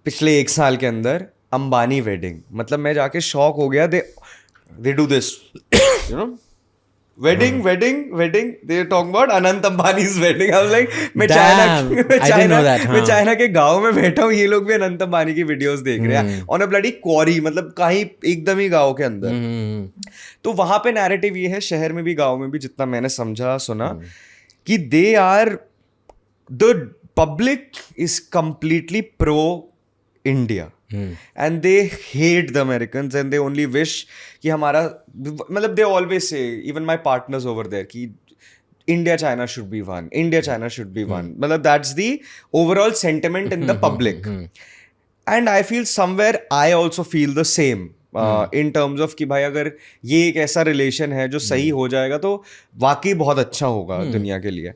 Speaker 1: पिछले 1 साल के अंदर, अंबानी वेडिंग। मतलब मैं जाके शॉक हो गया। They do this, you know, wedding, they talk about Anant Ambani's wedding. I was like, मैं चाइना के गांव में बैठा हूँ, ये लोग भी अनंत अंबानी की वीडियोस देख रहे हैं ऑन अ ब्लडी क्वारी, मतलब कहीं एकदम ही गांव के अंदर। तो वहां पे नैरेटिव ये है, शहर में भी गांव में भी, जितना मैंने समझा सुना, कि they are, the public is completely pro India and they hate the Americans and they only wish कि हमारा, मतलब they always say, even my partners over there, कि India China should be one, India China should be one, मतलब that's the overall sentiment in the public. And I feel somewhere I also feel the same in terms of कि भाई अगर ये एक ऐसा relation है जो सही हो जाएगा तो वाकई बहुत अच्छा होगा दुनिया के लिए।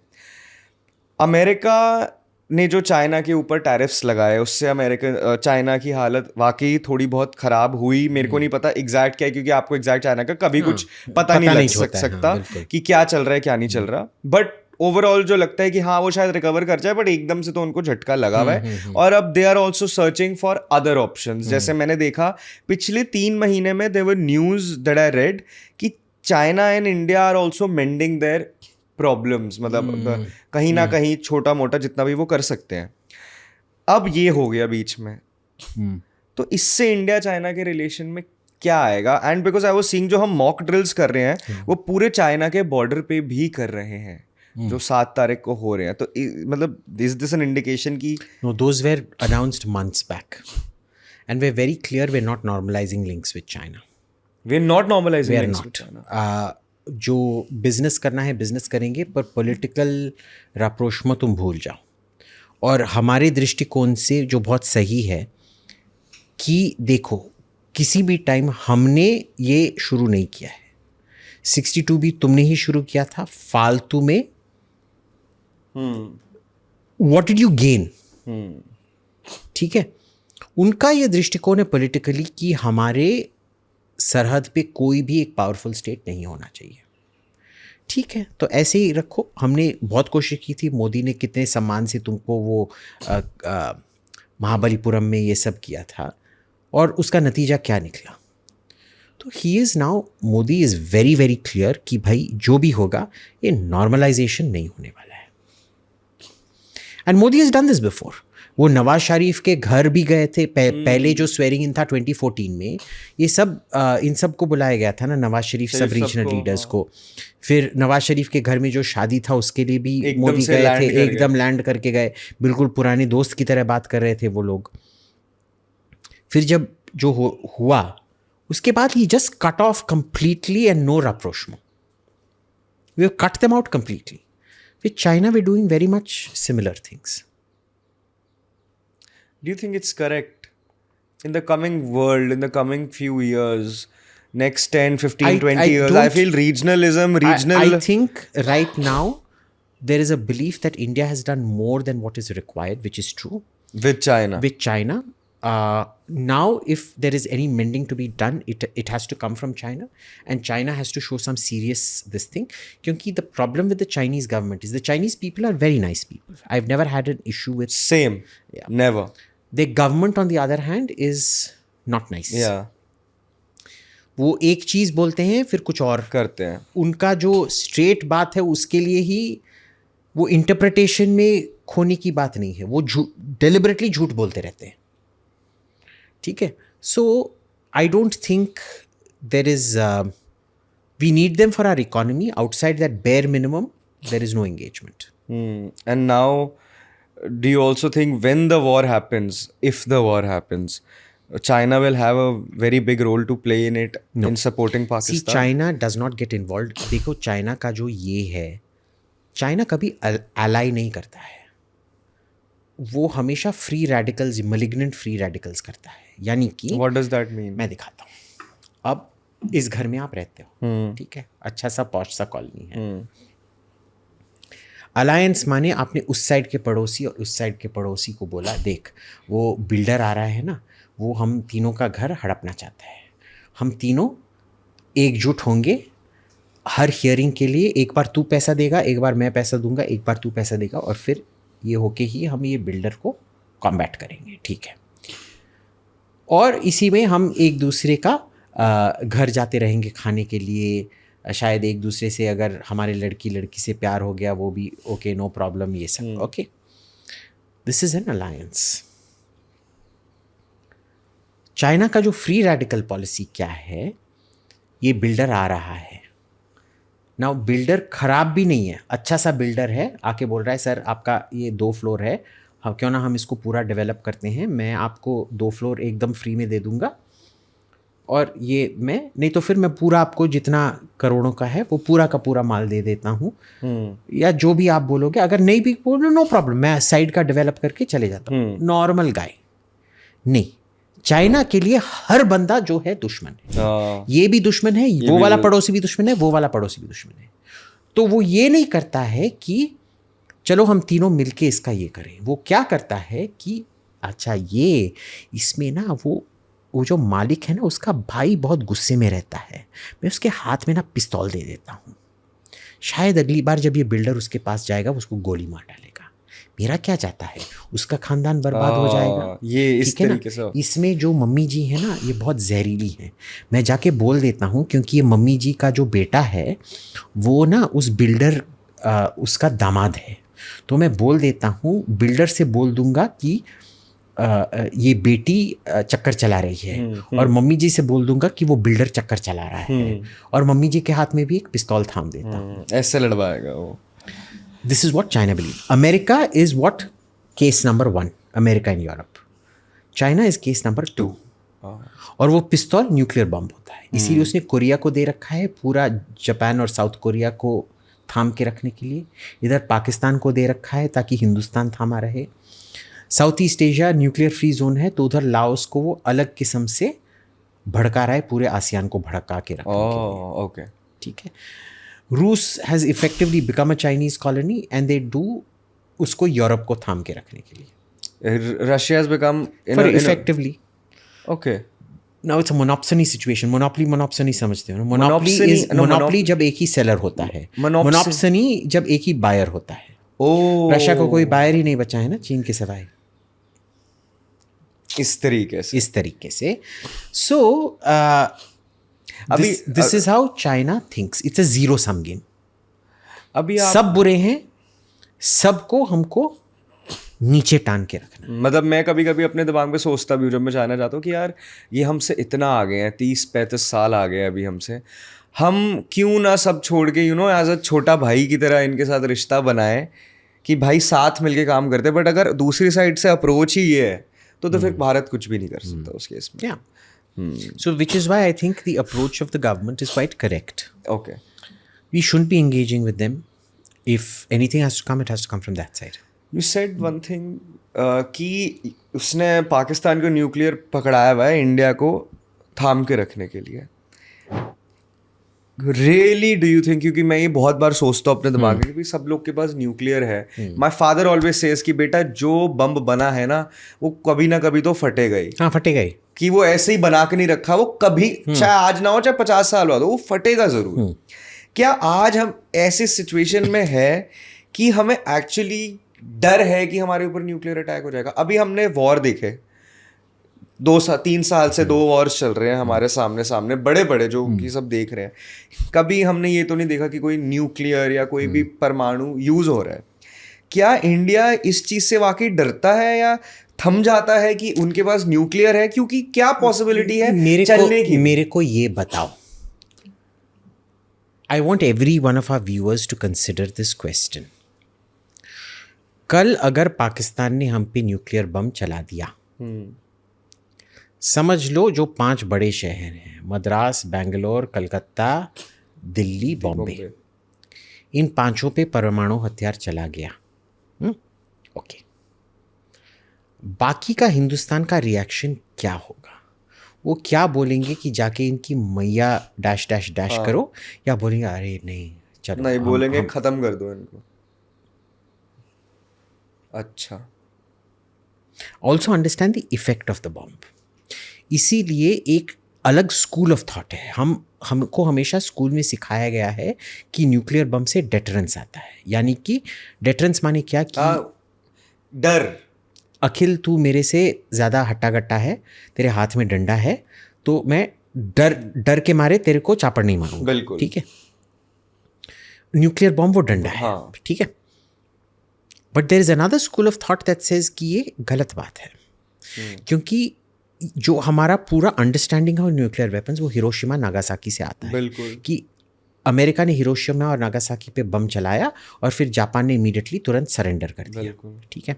Speaker 1: अमेरिका ने जो चाइना के ऊपर टैरिफ्स लगाए, उससे अमेरिका चाइना की हालत वाकई थोड़ी बहुत ख़राब हुई। मेरे को नहीं पता एग्जैक्ट क्या है, क्योंकि आपको एग्जैक्ट चाइना का कभी कुछ पता नहीं लग सकता कि क्या चल रहा है क्या नहीं चल रहा। बट ओवरऑल जो लगता है कि हाँ वो शायद रिकवर कर जाए, बट एकदम से तो उनको झटका लगा हुआ है। और अब they are also searching for other options. जैसे मैंने देखा पिछले 3 महीने में there were news that I read कि China and India are also mending their problems, मतलब कहीं ना कहीं छोटा मोटा जितना भी वो कर सकते हैं। अब ये हो गया बीच में, तो इससे इंडिया चाइना के रिलेशन में क्या आएगा? And because I was seeing जो हम मॉक ड्रिल्स कर रहे हैं वो पूरे चाइना के बॉर्डर पे भी कर रहे हैं, जो 7 तारीख को हो रहे हैं। तो मतलब इज दिस एन इंडिकेशन की
Speaker 2: no, those were announced months back and we very clear we not normalizing links with China.
Speaker 1: we're not normalizing
Speaker 2: we are
Speaker 1: links with
Speaker 2: not.
Speaker 1: China.
Speaker 2: जो बिजनेस करना है बिजनेस करेंगे, पर political राप्रोशमा तुम भूल जाओ। और हमारे दृष्टिकोण से जो बहुत सही है कि देखो, किसी भी टाइम हमने ये शुरू नहीं किया है। 62 भी तुमने ही शुरू किया था फालतू में। What did you gain? ठीक है, उनका ये दृष्टिकोण है पॉलिटिकली कि हमारे सरहद पे कोई भी एक पावरफुल स्टेट नहीं होना चाहिए। ठीक है, तो ऐसे ही रखो। हमने बहुत कोशिश की थी, मोदी ने कितने सम्मान से तुमको वो महाबलीपुरम में ये सब किया था, और उसका नतीजा क्या निकला? तो he is now, Modi is very very clear कि भाई जो भी होगा ये नॉर्मलाइजेशन नहीं होने वाला है। And Modi has done this before. वो नवाज शरीफ के घर भी गए थे। पहले जो स्वेरिंग इन था 2014 में, ये सब इन सब को बुलाया गया था ना, नवाज शरीफ सब रीजनल लीडर्स को। फिर नवाज शरीफ के घर में जो शादी था उसके लिए भी मोदी गए थे, एकदम लैंड करके गए, बिल्कुल पुराने दोस्त की तरह बात कर रहे थे वो लोग। फिर जब जो हुआ उसके बाद ही just cut off completely and no rapprochement. We have cut them out completely. With China, we're doing very much similar things.
Speaker 1: Do you think it's correct in the coming world, in the coming few years, next 10, 15, 20 years? I feel regionalism,
Speaker 2: I think right now there is a belief that India has done more than what is required, which is true.
Speaker 1: With China.
Speaker 2: With China. Now, if there is any mending to be done, it has to come from China, and China has to show some serious this thing. Because the problem with the Chinese government is the Chinese people are very nice people. I've never had an issue with.
Speaker 1: Same.
Speaker 2: Yeah.
Speaker 1: Never.
Speaker 2: The government, on the other hand, is not nice.
Speaker 1: Yeah.
Speaker 2: वो एक चीज़ बोलते हैं फिर कुछ और
Speaker 1: करते हैं।
Speaker 2: उनका जो स्ट्रेट बात है उसके लिए ही, वो इंटरप्रिटेशन में खोने की बात नहीं है, वो डेलिबरेटली झूठ बोलते रहते हैं। ठीक है, so I don't think there is, we need them for our economy. Outside that bare minimum there is no engagement.
Speaker 1: And now, do you also think when the war happens, if the war happens, China will have a very big role to play in it, in supporting Pakistan?
Speaker 2: See, China does not get involved. देखो, China का जो ये है, China कभी अलाई नहीं करता है। वो हमेशा free radicals, malignant free radicals करता है। यानी कि
Speaker 1: What does that mean?
Speaker 2: मैं दिखाता हूँ। अब इस घर में आप रहते हो, ठीक है, अच्छा सा पॉश सा कॉलोनी है। अलायंस माने आपने उस साइड के पड़ोसी और उस साइड के पड़ोसी को बोला, देख वो बिल्डर आ रहा है ना, वो हम तीनों का घर हड़पना चाहता है, हम तीनों एकजुट होंगे हर हियरिंग के लिए। एक बार तू पैसा देगा, एक बार मैं पैसा दूंगा, एक बार तू पैसा देगा, और फिर ये होके ही हम ये बिल्डर को कॉम्बैट करेंगे, ठीक है। और इसी में हम एक दूसरे का घर जाते रहेंगे खाने के लिए। शायद एक दूसरे से अगर हमारे लड़की से प्यार हो गया, वो भी ओके, नो प्रॉब्लम, ये सब okay. This is an alliance. China का जो फ्री रेडिकल पॉलिसी क्या है, ये बिल्डर आ रहा है ना, बिल्डर खराब भी नहीं है, अच्छा सा बिल्डर है, आके बोल रहा है सर आपका ये 2 फ्लोर है, हाँ क्यों ना हम इसको पूरा डेवलप करते हैं, मैं आपको 2 फ्लोर एकदम फ्री में दे दूंगा, और ये मैं नहीं तो फिर मैं पूरा आपको जितना करोड़ों का है वो पूरा का पूरा माल दे देता हूँ, या जो भी आप बोलोगे। अगर नहीं भी बोलो नो प्रॉब्लम, मैं साइड का डेवलप करके चले जाता हूँ। नॉर्मल गाय नहीं, चाइना के लिए हर बंदा जो है दुश्मन है। ये भी दुश्मन है, वो वाला पड़ोसी भी दुश्मन है, वो वाला पड़ोसी भी दुश्मन है। तो वो ये नहीं करता है कि चलो हम तीनों मिलके इसका ये करें। वो क्या करता है कि अच्छा ये इसमें ना वो जो मालिक है ना, उसका भाई बहुत गुस्से में रहता है, मैं उसके हाथ में ना पिस्तौल दे देता हूँ, शायद अगली बार जब ये बिल्डर उसके पास जाएगा उसको गोली मार डालेगा। मेरा क्या चाहता है, उसका खानदान बर्बाद हो जाएगा।
Speaker 1: ये इस तरीके से।
Speaker 2: इसमें जो मम्मी जी है ना, ये बहुत जहरीली है। मैं जाके बोल देता हूँ, क्योंकि ये मम्मी जी का जो बेटा है वो ना उस बिल्डर उसका दामाद है, तो मैं बोल देता हूँ, बिल्डर से बोल दूंगा कि ये बेटी चक्कर चला रही है, और मम्मी जी से बोल दूंगा कि वो बिल्डर चक्कर चला रहा है, और मम्मी जी के हाथ में भी एक पिस्तौल थाम देता हूँ।
Speaker 1: ऐसे लड़वाएगा वो।
Speaker 2: This is what China believes. America is what? Case number 1. America and Europe. China is case number 2. और वो पिस्तौल न्यूक्लियर बम होता है, इसीलिए उसने कोरिया को दे रखा है, पूरा जापान और साउथ कोरिया को थाम के रखने के लिए। इधर पाकिस्तान को दे रखा है ताकि हिंदुस्तान थामा रहे। South east Asia nuclear free zone है, तो उधर लाओस को वो अलग किस्म से भड़का रहा है, पूरे आसियान को भड़का के रखने के लिए।
Speaker 1: ओके,
Speaker 2: ठीक है। रूस has effectively become a Chinese colony and they do उसको यूरोप को थाम के रखने के लिए।
Speaker 1: Russia has become
Speaker 2: effectively
Speaker 1: okay.
Speaker 2: Now it's a monopsony situation. Monopoly समझते हो ना?
Speaker 1: Monopsony- no,
Speaker 2: मोनोपली जब एक ही सेलर होता है, मोनोप्सनी जब एक ही बायर होता है।
Speaker 1: ओ,
Speaker 2: रशिया को कोई बायर ही नहीं बचा है ना चीन के सिवाय,
Speaker 1: इस तरीके से।
Speaker 2: सो
Speaker 1: अभी
Speaker 2: this is how China thinks, it's a zero sum game.
Speaker 1: अभी आप
Speaker 2: सब बुरे हैं, सबको हमको नीचे टान के रखना।
Speaker 1: मतलब मैं कभी कभी अपने दिमाग में सोचता भी हूँ जब मैं चाइना जाता हूँ कि यार ये हमसे इतना आगे हैं, 30-35 साल आगे हैं अभी हमसे, हम क्यों ना सब छोड़ के एज अ छोटा भाई की तरह इनके साथ रिश्ता बनाए कि भाई साथ मिलके काम करते हैं। बट अगर दूसरी साइड से अप्रोच ही ये है तो फिर भारत कुछ भी नहीं कर सकता उस केस में।
Speaker 2: So which is why I think the approach of the government is quite correct.
Speaker 1: Okay,
Speaker 2: We shouldn't be engaging with them. If anything has to come, it has to come from that side.
Speaker 1: You said one thing कि उसने पाकिस्तान को nuclear पकड़ाया हुआ है India को थाम के रखने के लिए। Really do you think? क्योंकि मैं ये बहुत बार सोचता हूँ अपने दिमाग में कि सब लोग के पास न्यूक्लियर है। माई फादर ऑलवेज सेज कि बेटा जो बम बना है ना वो कभी ना कभी तो फटेगा ही।
Speaker 2: हाँ, फटेगा ही।
Speaker 1: कि वो ऐसे ही बना के नहीं रखा, वो कभी चाहे आज ना हो चाहे 50 साल बाद हो, वो फटेगा जरूर। क्या आज हम ऐसे सिचुएशन में है कि हमें एक्चुअली डर है कि हमारे ऊपर न्यूक्लियर अटैक हो जाएगा? अभी हमने वॉर देखे, 3 साल से 2 वॉर्स चल रहे हैं हमारे सामने बड़े बड़े जो कि सब देख रहे हैं। कभी हमने ये तो नहीं देखा कि कोई न्यूक्लियर या कोई भी परमाणु यूज हो रहा है। क्या इंडिया इस चीज से वाकई डरता है या थम जाता है कि उनके पास न्यूक्लियर है? क्योंकि क्या पॉसिबिलिटी है चलने की?
Speaker 2: मेरे को ये बताओ। I want every one of our viewers to consider this question. कल अगर पाकिस्तान ने हम पे न्यूक्लियर बम चला दिया, समझ लो जो 5 बड़े शहर हैं, मद्रास, बेंगलोर, कलकत्ता, दिल्ली, बॉम्बे, इन 5 पे परमाणु हथियार चला गया। ओके, बाकी का हिंदुस्तान का रिएक्शन क्या होगा? वो क्या बोलेंगे कि जाके इनकी मैया डैश डैश डैश करो, या बोलेंगे अरे नहीं चलो
Speaker 1: नहीं, बोलेंगे खत्म कर दो इनको? अच्छा,
Speaker 2: also understand the effect of the bomb. इसीलिए एक अलग स्कूल ऑफ थॉट है। हमको हमेशा स्कूल में सिखाया गया है कि न्यूक्लियर बम से डेटरेंस आता है। यानी कि डेटरेंस माने क्या कि
Speaker 1: डर।
Speaker 2: अखिल, तू मेरे से ज़्यादा हट्टा गट्टा है, तेरे हाथ में डंडा है, तो मैं डर के मारे तेरे को चापड़ नहीं मारूंगा।
Speaker 1: बिल्कुल,
Speaker 2: ठीक है। न्यूक्लियर बॉम्ब वो डंडा है। ठीक है। But there is another school of thought that says कि ये गलत बात है। क्योंकि जो हमारा पूरा अंडरस्टैंडिंग है न्यूक्लियर वेपन्स वो हिरोशिमा नागासाकी से आता है।
Speaker 1: बिल्कुल। कि
Speaker 2: अमेरिका ने हिरोशिमा और नागासाकी पे बम चलाया और फिर जापान ने इमीडिएटली तुरंत सरेंडर कर दिया। ठीक है।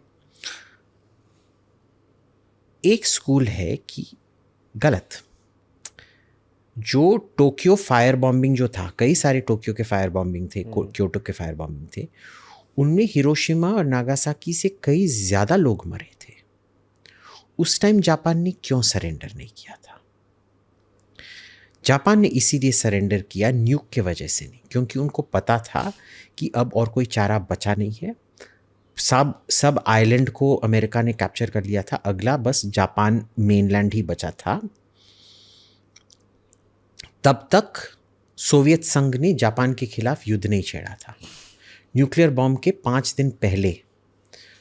Speaker 2: एक स्कूल है कि गलत। जो टोक्यो फायर बॉम्बिंग जो था, कई सारे टोक्यो के फायर बॉम्बिंग थे, क्योटो के फायर बॉम्बिंग थे, उनमें हिरोशिमा और नागासाकी से कई ज़्यादा लोग मरे थे। उस टाइम जापान ने क्यों सरेंडर नहीं किया था? जापान ने इसीलिए सरेंडर किया न्यूक के वजह से नहीं, क्योंकि उनको पता था कि अब और कोई चारा बचा नहीं है। सब आइलैंड को अमेरिका ने कैप्चर कर लिया था, अगला बस जापान मेनलैंड ही बचा था। तब तक सोवियत संघ ने जापान के खिलाफ युद्ध नहीं छेड़ा था। न्यूक्लियर बॉम्ब के 5 दिन पहले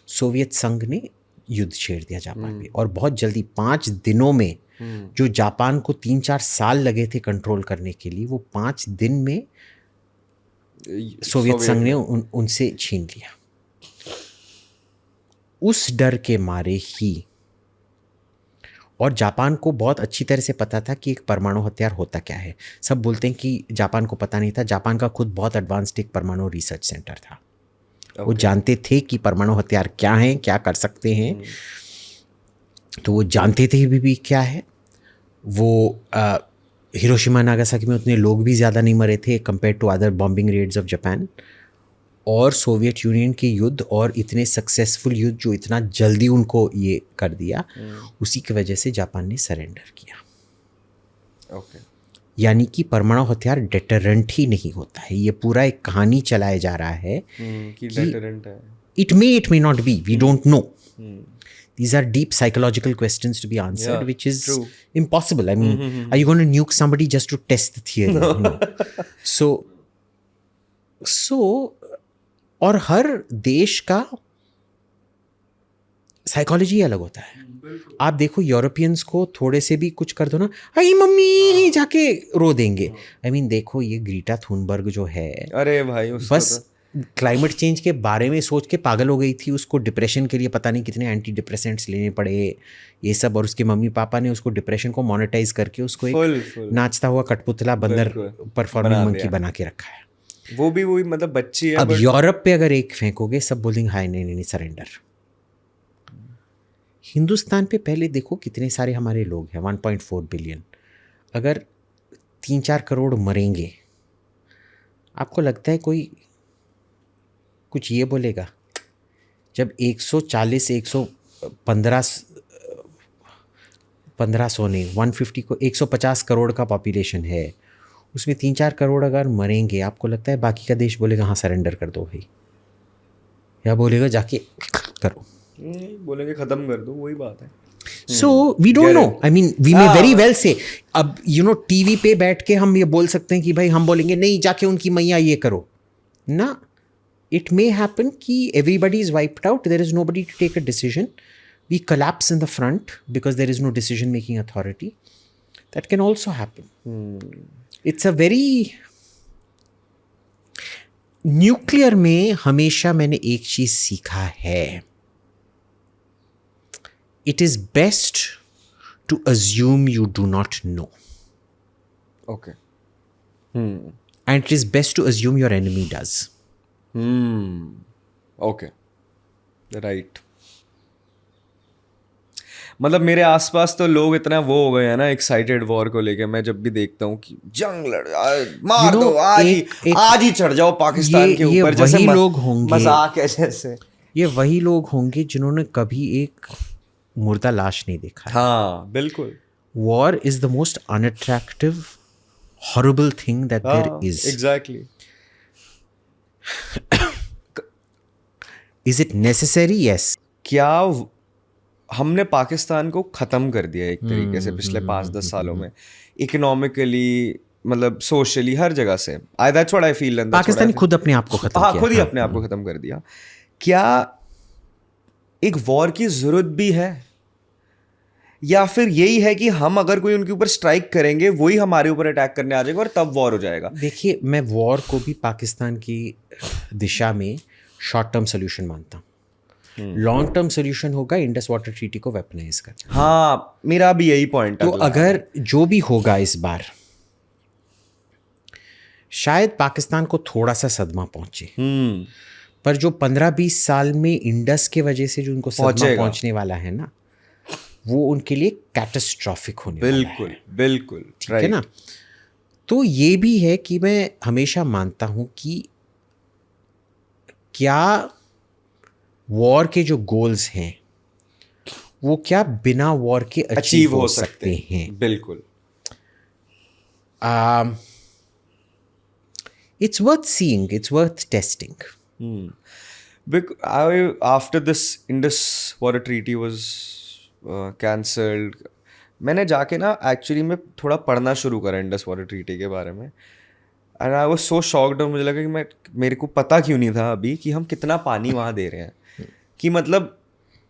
Speaker 2: सोवियत संघ ने युद्ध छेड़ दिया जापान पे, और बहुत जल्दी 5 दिनों में जो जापान को 3-4 साल लगे थे कंट्रोल करने के लिए, वो 5 दिन में सोवियत संघ ने उनसे छीन लिया। उस डर के मारे ही, और जापान को बहुत अच्छी तरह से पता था कि एक परमाणु हथियार होता क्या है। सब बोलते हैं कि जापान को पता नहीं था, जापान का खुद बहुत एडवांस्ड एक परमाणु रिसर्च सेंटर था। वो जानते थे कि परमाणु हथियार क्या हैं, क्या कर सकते हैं, तो वो जानते थे भी क्या है। वो हिरोशिमा नागासाकी में उतने लोग भी ज़्यादा नहीं मरे थे compare to other bombing raids of Japan, और सोवियत यूनियन के युद्ध और इतने सक्सेसफुल युद्ध जो इतना जल्दी उनको ये कर दिया, उसी की वजह से जापान ने सरेंडर किया।
Speaker 1: ओके,
Speaker 2: यानी कि परमाणु हथियार डेटरेंट ही नहीं होता है। ये पूरा एक कहानी चलाया जा रहा है
Speaker 1: कि डेटरेंट है।
Speaker 2: It may not be, we don't know. These are deep psychological questions to be answered,
Speaker 1: Yeah,
Speaker 2: which is
Speaker 1: true.
Speaker 2: impossible. I mean, are you going to nuke somebody just to test the theory? No. So, और हर देश का psychology अलग होता है। आप देखो Europeans को थोड़े से भी कुछ कर दो ना, आई मम्मी जाके रो देंगे। आई मीन देखो ये ग्रीटा थुनबर्ग जो है,
Speaker 1: अरे भाई उसको
Speaker 2: बस क्लाइमेट चेंज के बारे में सोच के पागल हो गई थी। उसको डिप्रेशन के लिए पता नहीं कितने एंटी डिप्रेसेंट्स लेने पड़े ये सब, और उसके मम्मी पापा ने उसको डिप्रेशन को मोनेटाइज करके उसको एक नाचता हुआ कठपुतला बंदर परफॉर्मिंग मंकी बना के रखा है।
Speaker 1: वो भी वही मतलब बच्ची है।
Speaker 2: अब यूरोप पे अगर एक फेंकोगे सब बोलेंगे हाय नहीं सरेंडर। हिंदुस्तान पे पहले देखो कितने सारे हमारे लोग हैं, 1.4 बिलियन। अगर 3-4 करोड़ मरेंगे, आपको लगता है कोई कुछ ये बोलेगा? जब 150 को 150 करोड़ का पॉपुलेशन है, उसमें 3-4 करोड़ अगर मरेंगे, आपको लगता है बाकी का देश बोलेगा हाँ सरेंडर कर दो भाई, या बोलेगा जाके करो?
Speaker 1: बोलेंगे खत्म कर दो, वही बात है।
Speaker 2: So we don't know, I mean we may very well say, अब टीवी पे बैठ के हम ये बोल सकते हैं कि भाई हम बोलेंगे नहीं जाके उनकी मैया ये करो ना। It may happen कि everybody is wiped out, there is nobody to take a decision, we collapse in the front because there is no decision making authority. That can also happen. It's a very nuclear में हमेशा मैंने एक चीज सीखा है, it is best to assume you do not know.
Speaker 1: Okay.
Speaker 2: And it is best to assume your enemy does.
Speaker 1: Okay, right. मतलब मेरे आसपास तो लोग इतना वो हो गए हैं ना एक्साइटेड वॉर को लेके, मैं जब भी देखता हूँ कि जंग मार दो आज ही चढ़ जाओ पाकिस्तान के ऊपर, जैसे
Speaker 2: वही लोग होंगे,
Speaker 1: मजाक है जैसे।
Speaker 2: ये वही लोग होंगे जिन्होंने कभी एक मुर्दा लाश नहीं देखा।
Speaker 1: हाँ बिल्कुल।
Speaker 2: War is the most unattractive horrible thing that there is.
Speaker 1: Exactly.
Speaker 2: Is it necessary? Yes.
Speaker 1: क्या हमने पाकिस्तान को ख़त्म कर दिया एक तरीके से पिछले 5-10 सालों में, इकोनॉमिकली, मतलब सोशली, हर जगह से। That's what I feel.
Speaker 2: Pakistan ने खुद अपने आप को ख़त्म किया।
Speaker 1: खुद ही अपने आप को ख़त्म कर दिया। क्या एक वॉर की ज़रूरत भी है, या फिर यही है कि हम अगर कोई उनके ऊपर स्ट्राइक करेंगे वही हमारे ऊपर अटैक करने आ जाएगा और तब वॉर हो जाएगा?
Speaker 2: देखिए, मैं वॉर को भी पाकिस्तान की दिशा में शॉर्ट टर्म सोल्यूशन मानता हूँ। लॉन्ग टर्म सोल्यूशन होगा इंडस वाटर ट्रीटी को वेपनाइज करना।
Speaker 1: हाँ, मेरा भी यही पॉइंट है।
Speaker 2: तो अगर जो भी होगा इस बार, शायद पाकिस्तान को थोड़ा सा सदमा पहुंचे, पर जो 15-20 साल में इंडस के वजह से जो उनको सदमा पहुंचने वाला है ना, वो उनके लिए कैटास्ट्रॉफिक होने वाला है।
Speaker 1: बिल्कुल बिल्कुल,
Speaker 2: ठीक है ना। तो ये भी है कि मैं हमेशा मानता हूं कि क्या वॉर के जो गोल्स हैं वो क्या बिना वॉर के अचीव हो सकते हैं?
Speaker 1: बिल्कुल।
Speaker 2: It's worth seeing, it's worth testing.
Speaker 1: After this Indus Water Treaty was cancelled, मैंने जाके ना एक्चुअली मैं थोड़ा पढ़ना शुरू करा इंडस वाटर ट्रीटी के बारे में, and I was so shocked. और मुझे लगा कि मेरे को पता क्यों नहीं था अभी कि हम कितना पानी वहाँ दे रहे हैं, कि मतलब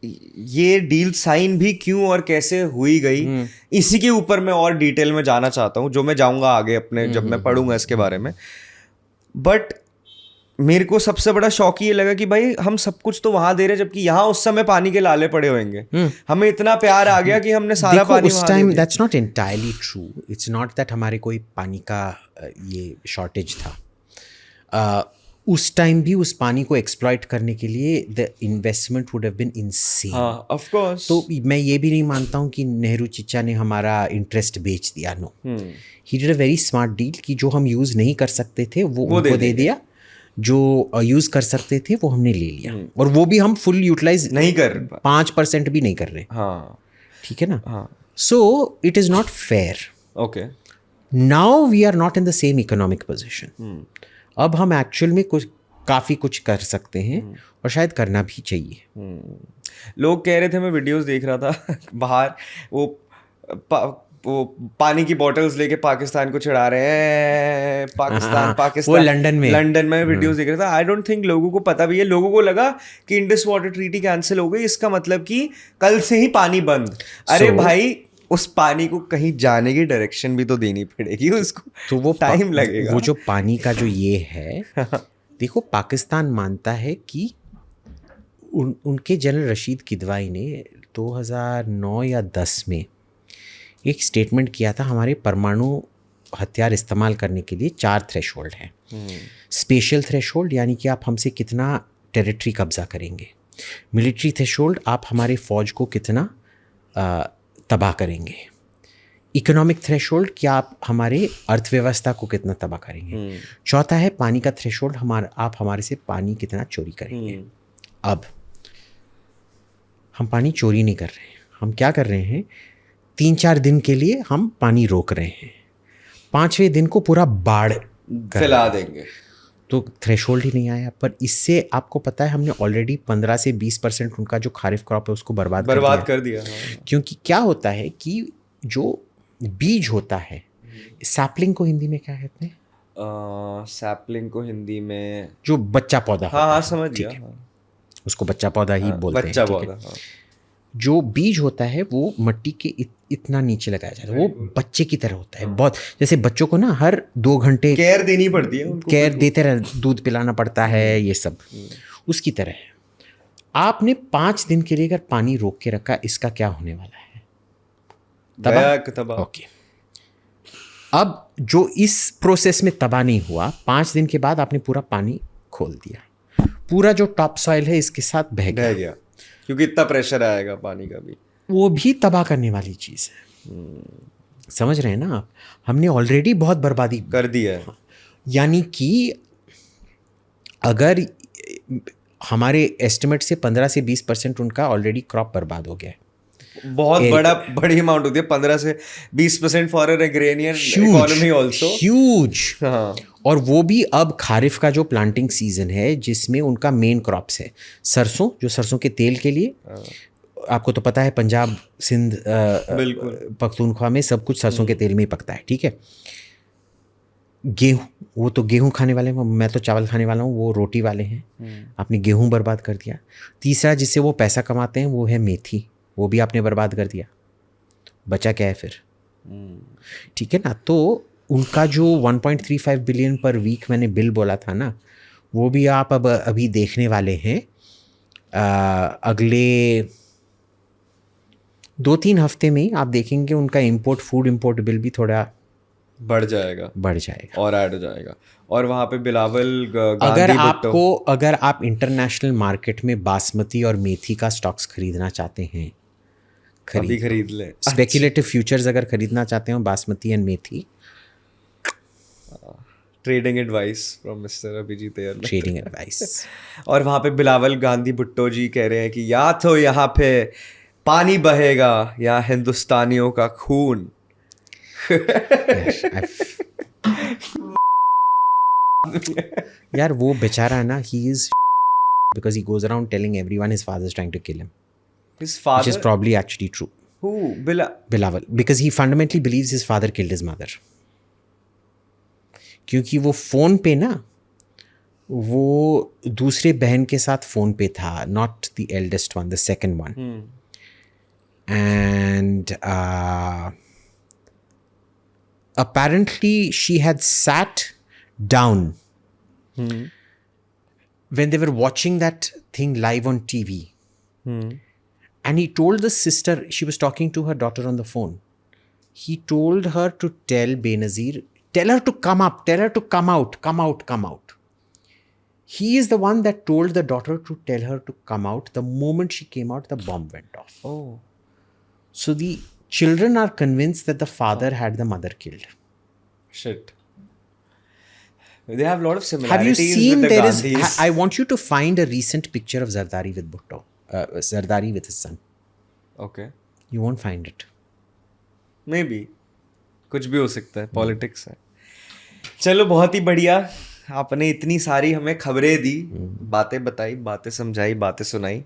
Speaker 1: ये डील साइन भी क्यों और कैसे हुई गई। इसी के ऊपर मैं और डिटेल में जाना चाहता हूँ, जो मैं जाऊँगा आगे अपने जब मैं पढ़ूंगा इसके बारे में। बट मेरे को सबसे बड़ा शौक ये लगा कि भाई हम सब कुछ तो वहां दे रहे हैं, जबकि यहाँ उस समय पानी के लाले पड़े होंगे। हमें इतना प्यार आ गया कि हमने सारा पानी
Speaker 2: उस time. That's not entirely true. It's not that हमारे कोई पानी का ये शॉर्टेज था। उस टाइम भी उस पानी को एक्सप्लॉइट करने के लिए the investment would have been insane.
Speaker 1: हाँ ऑफ कोर्स।
Speaker 2: तो मैं ये भी नहीं मानता हूँ कि नेहरू चिच्चा ने हमारा इंटरेस्ट बेच दिया, no, he did a very smart deal कि जो हम यूज़ नहीं कर सकते थे वो उनको दे दिया, जो यूज़ कर सकते थे वो हमने ले लिया, और वो भी हम फुल यूटिलाइज
Speaker 1: नहीं कर
Speaker 2: 5% भी नहीं कर रहे।
Speaker 1: हाँ
Speaker 2: ठीक है ना?
Speaker 1: हाँ
Speaker 2: so it is not fair.
Speaker 1: Okay
Speaker 2: now we are not in the same economic position. अब हम एक्चुअल में काफ़ी कुछ कर सकते हैं और शायद करना भी चाहिए।
Speaker 1: लोग कह रहे थे, मैं वीडियोस देख रहा था बाहर, वो वो पानी की बॉटल्स लेके पाकिस्तान को चिढ़ा रहे हैं, पाकिस्तान पाकिस्तान।
Speaker 2: वो लंदन में
Speaker 1: वीडियोस देख रहा था। आई डोंट थिंक लोगों को पता भी है। लोगों को लगा कि इंडस वाटर ट्रीटी कैंसिल हो गई, इसका मतलब कि कल से ही पानी बंद। अरे भाई उस पानी को कहीं जाने की डायरेक्शन भी तो देनी पड़ेगी उसको, तो वो टाइम लगेगा।
Speaker 2: वो जो पानी का जो ये है देखो, पाकिस्तान मानता है कि उनके जनरल रशीद किदवाई ने 2009 या 10 में एक स्टेटमेंट किया था, हमारे परमाणु हथियार इस्तेमाल करने के लिए 4 थ्रेशोल्ड हैं। स्पेशल थ्रेशोल्ड यानी कि आप हमसे कितना टेरिटरी कब्जा करेंगे, मिलिट्री थ्रेशोल्ड आप हमारे फौज को कितना तबाह करेंगे, इकोनॉमिक थ्रेशोल्ड क्या आप हमारे अर्थव्यवस्था को कितना तबाह करेंगे, चौथा है पानी का थ्रेशोल्ड, आप हमारे से पानी कितना चोरी करेंगे। अब हम पानी चोरी नहीं कर रहे हैं, हम क्या कर रहे हैं, 3-4 दिन के लिए हम पानी रोक रहे हैं, 5वें दिन को पूरा बाढ़
Speaker 1: फैला देंगे,
Speaker 2: तो थ्रेशोल्ड ही नहीं आया। पर इससे आपको पता है हमने ऑलरेडी 15 से 20% उनका जो खारिफ क्रॉप है उसको बर्बाद कर दिया। हाँ। क्योंकि क्या होता है कि जो बीज होता है, सैपलिंग को हिंदी में क्या कहते हैं?
Speaker 1: सैपलिंग को हिंदी में
Speaker 2: जो बच्चा पौधा।
Speaker 1: हाँ समझ गया।
Speaker 2: उसको बच्चा पौधा ही बोलते हैं।
Speaker 1: बच्चा पौधा।
Speaker 2: जो बीज होता है वो मिट्टी के इतना नीचे लगाया जाता है, वो बच्चे की तरह होता है। बहुत जैसे बच्चों को ना हर 2 घंटे
Speaker 1: केयर देनी पड़ती है, उनको
Speaker 2: केयर देते रहे, दूध पिलाना पड़ता है, ये सब उसकी तरह है। आपने 5 दिन के लिए अगर पानी रोक के रखा, इसका क्या होने वाला है?
Speaker 1: तबाह।
Speaker 2: ओके, अब जो इस प्रोसेस में तबाह नहीं हुआ, 5 दिन के बाद आपने पूरा पानी खोल दिया, पूरा जो टॉप सॉइल है इसके साथ बह गया,
Speaker 1: क्योंकि इतना प्रेशर आएगा पानी का भी, वो
Speaker 2: भी तबाह करने वाली चीज़ है। समझ रहे हैं ना आप? हमने ऑलरेडी बहुत बर्बादी
Speaker 1: कर दी है।
Speaker 2: यानी कि अगर हमारे एस्टिमेट से 15 से 20% उनका ऑलरेडी क्रॉप बर्बाद हो गया है।
Speaker 1: बहुत बड़ी अमाउंट होती है 15 से 20% for an agrarian economy also huge.
Speaker 2: और वो भी अब खारिफ का जो प्लांटिंग सीजन है जिसमें उनका मेन क्रॉप्स है सरसों, जो सरसों के तेल के लिए आपको तो पता है पंजाब सिंध पख्तूनख्वा में सब कुछ सरसों के तेल में ही पकता है। ठीक है, गेहूँ, वो तो गेहूँ खाने वाले हैं, मैं तो चावल खाने वाला हूँ, वो रोटी वाले हैं। आपने गेहूँ बर्बाद कर दिया। तीसरा जिससे वो पैसा कमाते हैं वो है मेथी, वो भी आपने बर्बाद कर दिया। बचा क्या है फिर? ठीक है ना? तो उनका जो 1.35 बिलियन पर वीक मैंने बिल बोला था ना, वो भी आप अब अभी देखने वाले हैं। अगले 2-3 हफ्ते में ही आप देखेंगे उनका फूड इम्पोर्ट बिल भी थोड़ा
Speaker 1: बढ़ जाएगा और ऐड हो जाएगा। और वहाँ पे बिलावल
Speaker 2: अगर आप इंटरनेशनल मार्केट में बासमती और मेथी का स्टॉक्स खरीदना चाहते हैं,
Speaker 1: खरीद ले।
Speaker 2: स्पेक्युलेटिव फ्यूचर्स अगर खरीदना चाहते हो basmati and methi,
Speaker 1: trading advice from mister Abhijit Iyer.
Speaker 2: Trading advice.
Speaker 1: और वहाँ पे बिलावल गांधी भुट्टो जी कह रहे हैं कि या तो यहाँ पे पानी बहेगा या हिंदुस्तानियों का खून।
Speaker 2: यार वो बेचारा है ना, he is because he goes around telling everyone his father is trying to kill him.
Speaker 1: His father?
Speaker 2: Which is probably actually true.
Speaker 1: Who?
Speaker 2: Bilawal. Because he fundamentally believes his father killed his mother. क्योंकि वो phone पे ना, वो दूसरे बहन के साथ phone पे था, not the eldest one, the second one. And apparently she had sat down when they were watching that thing live on TV. And he told the sister, she was talking to her daughter on the phone. He told her to tell Benazir, tell her to come up, tell her to come out. He is the one that told the daughter to tell her to come out. The moment she came out, the bomb went off.
Speaker 1: Oh,
Speaker 2: So the children are convinced that the father had the mother killed.
Speaker 1: shit. They have a lot of
Speaker 2: Have you
Speaker 1: similarities
Speaker 2: seen
Speaker 1: with the
Speaker 2: there is?
Speaker 1: Gandhis.
Speaker 2: I want you to find a recent picture of Zardari with Bhutto. Zardari with his son.
Speaker 1: Okay.
Speaker 2: You won't find it.
Speaker 1: May be कुछ भी हो सकता है, politics है. चलो बहुत ही बढ़िया, आपने इतनी सारी हमें खबरें दी, बातें बताई, बातें समझाई, बातें सुनाई.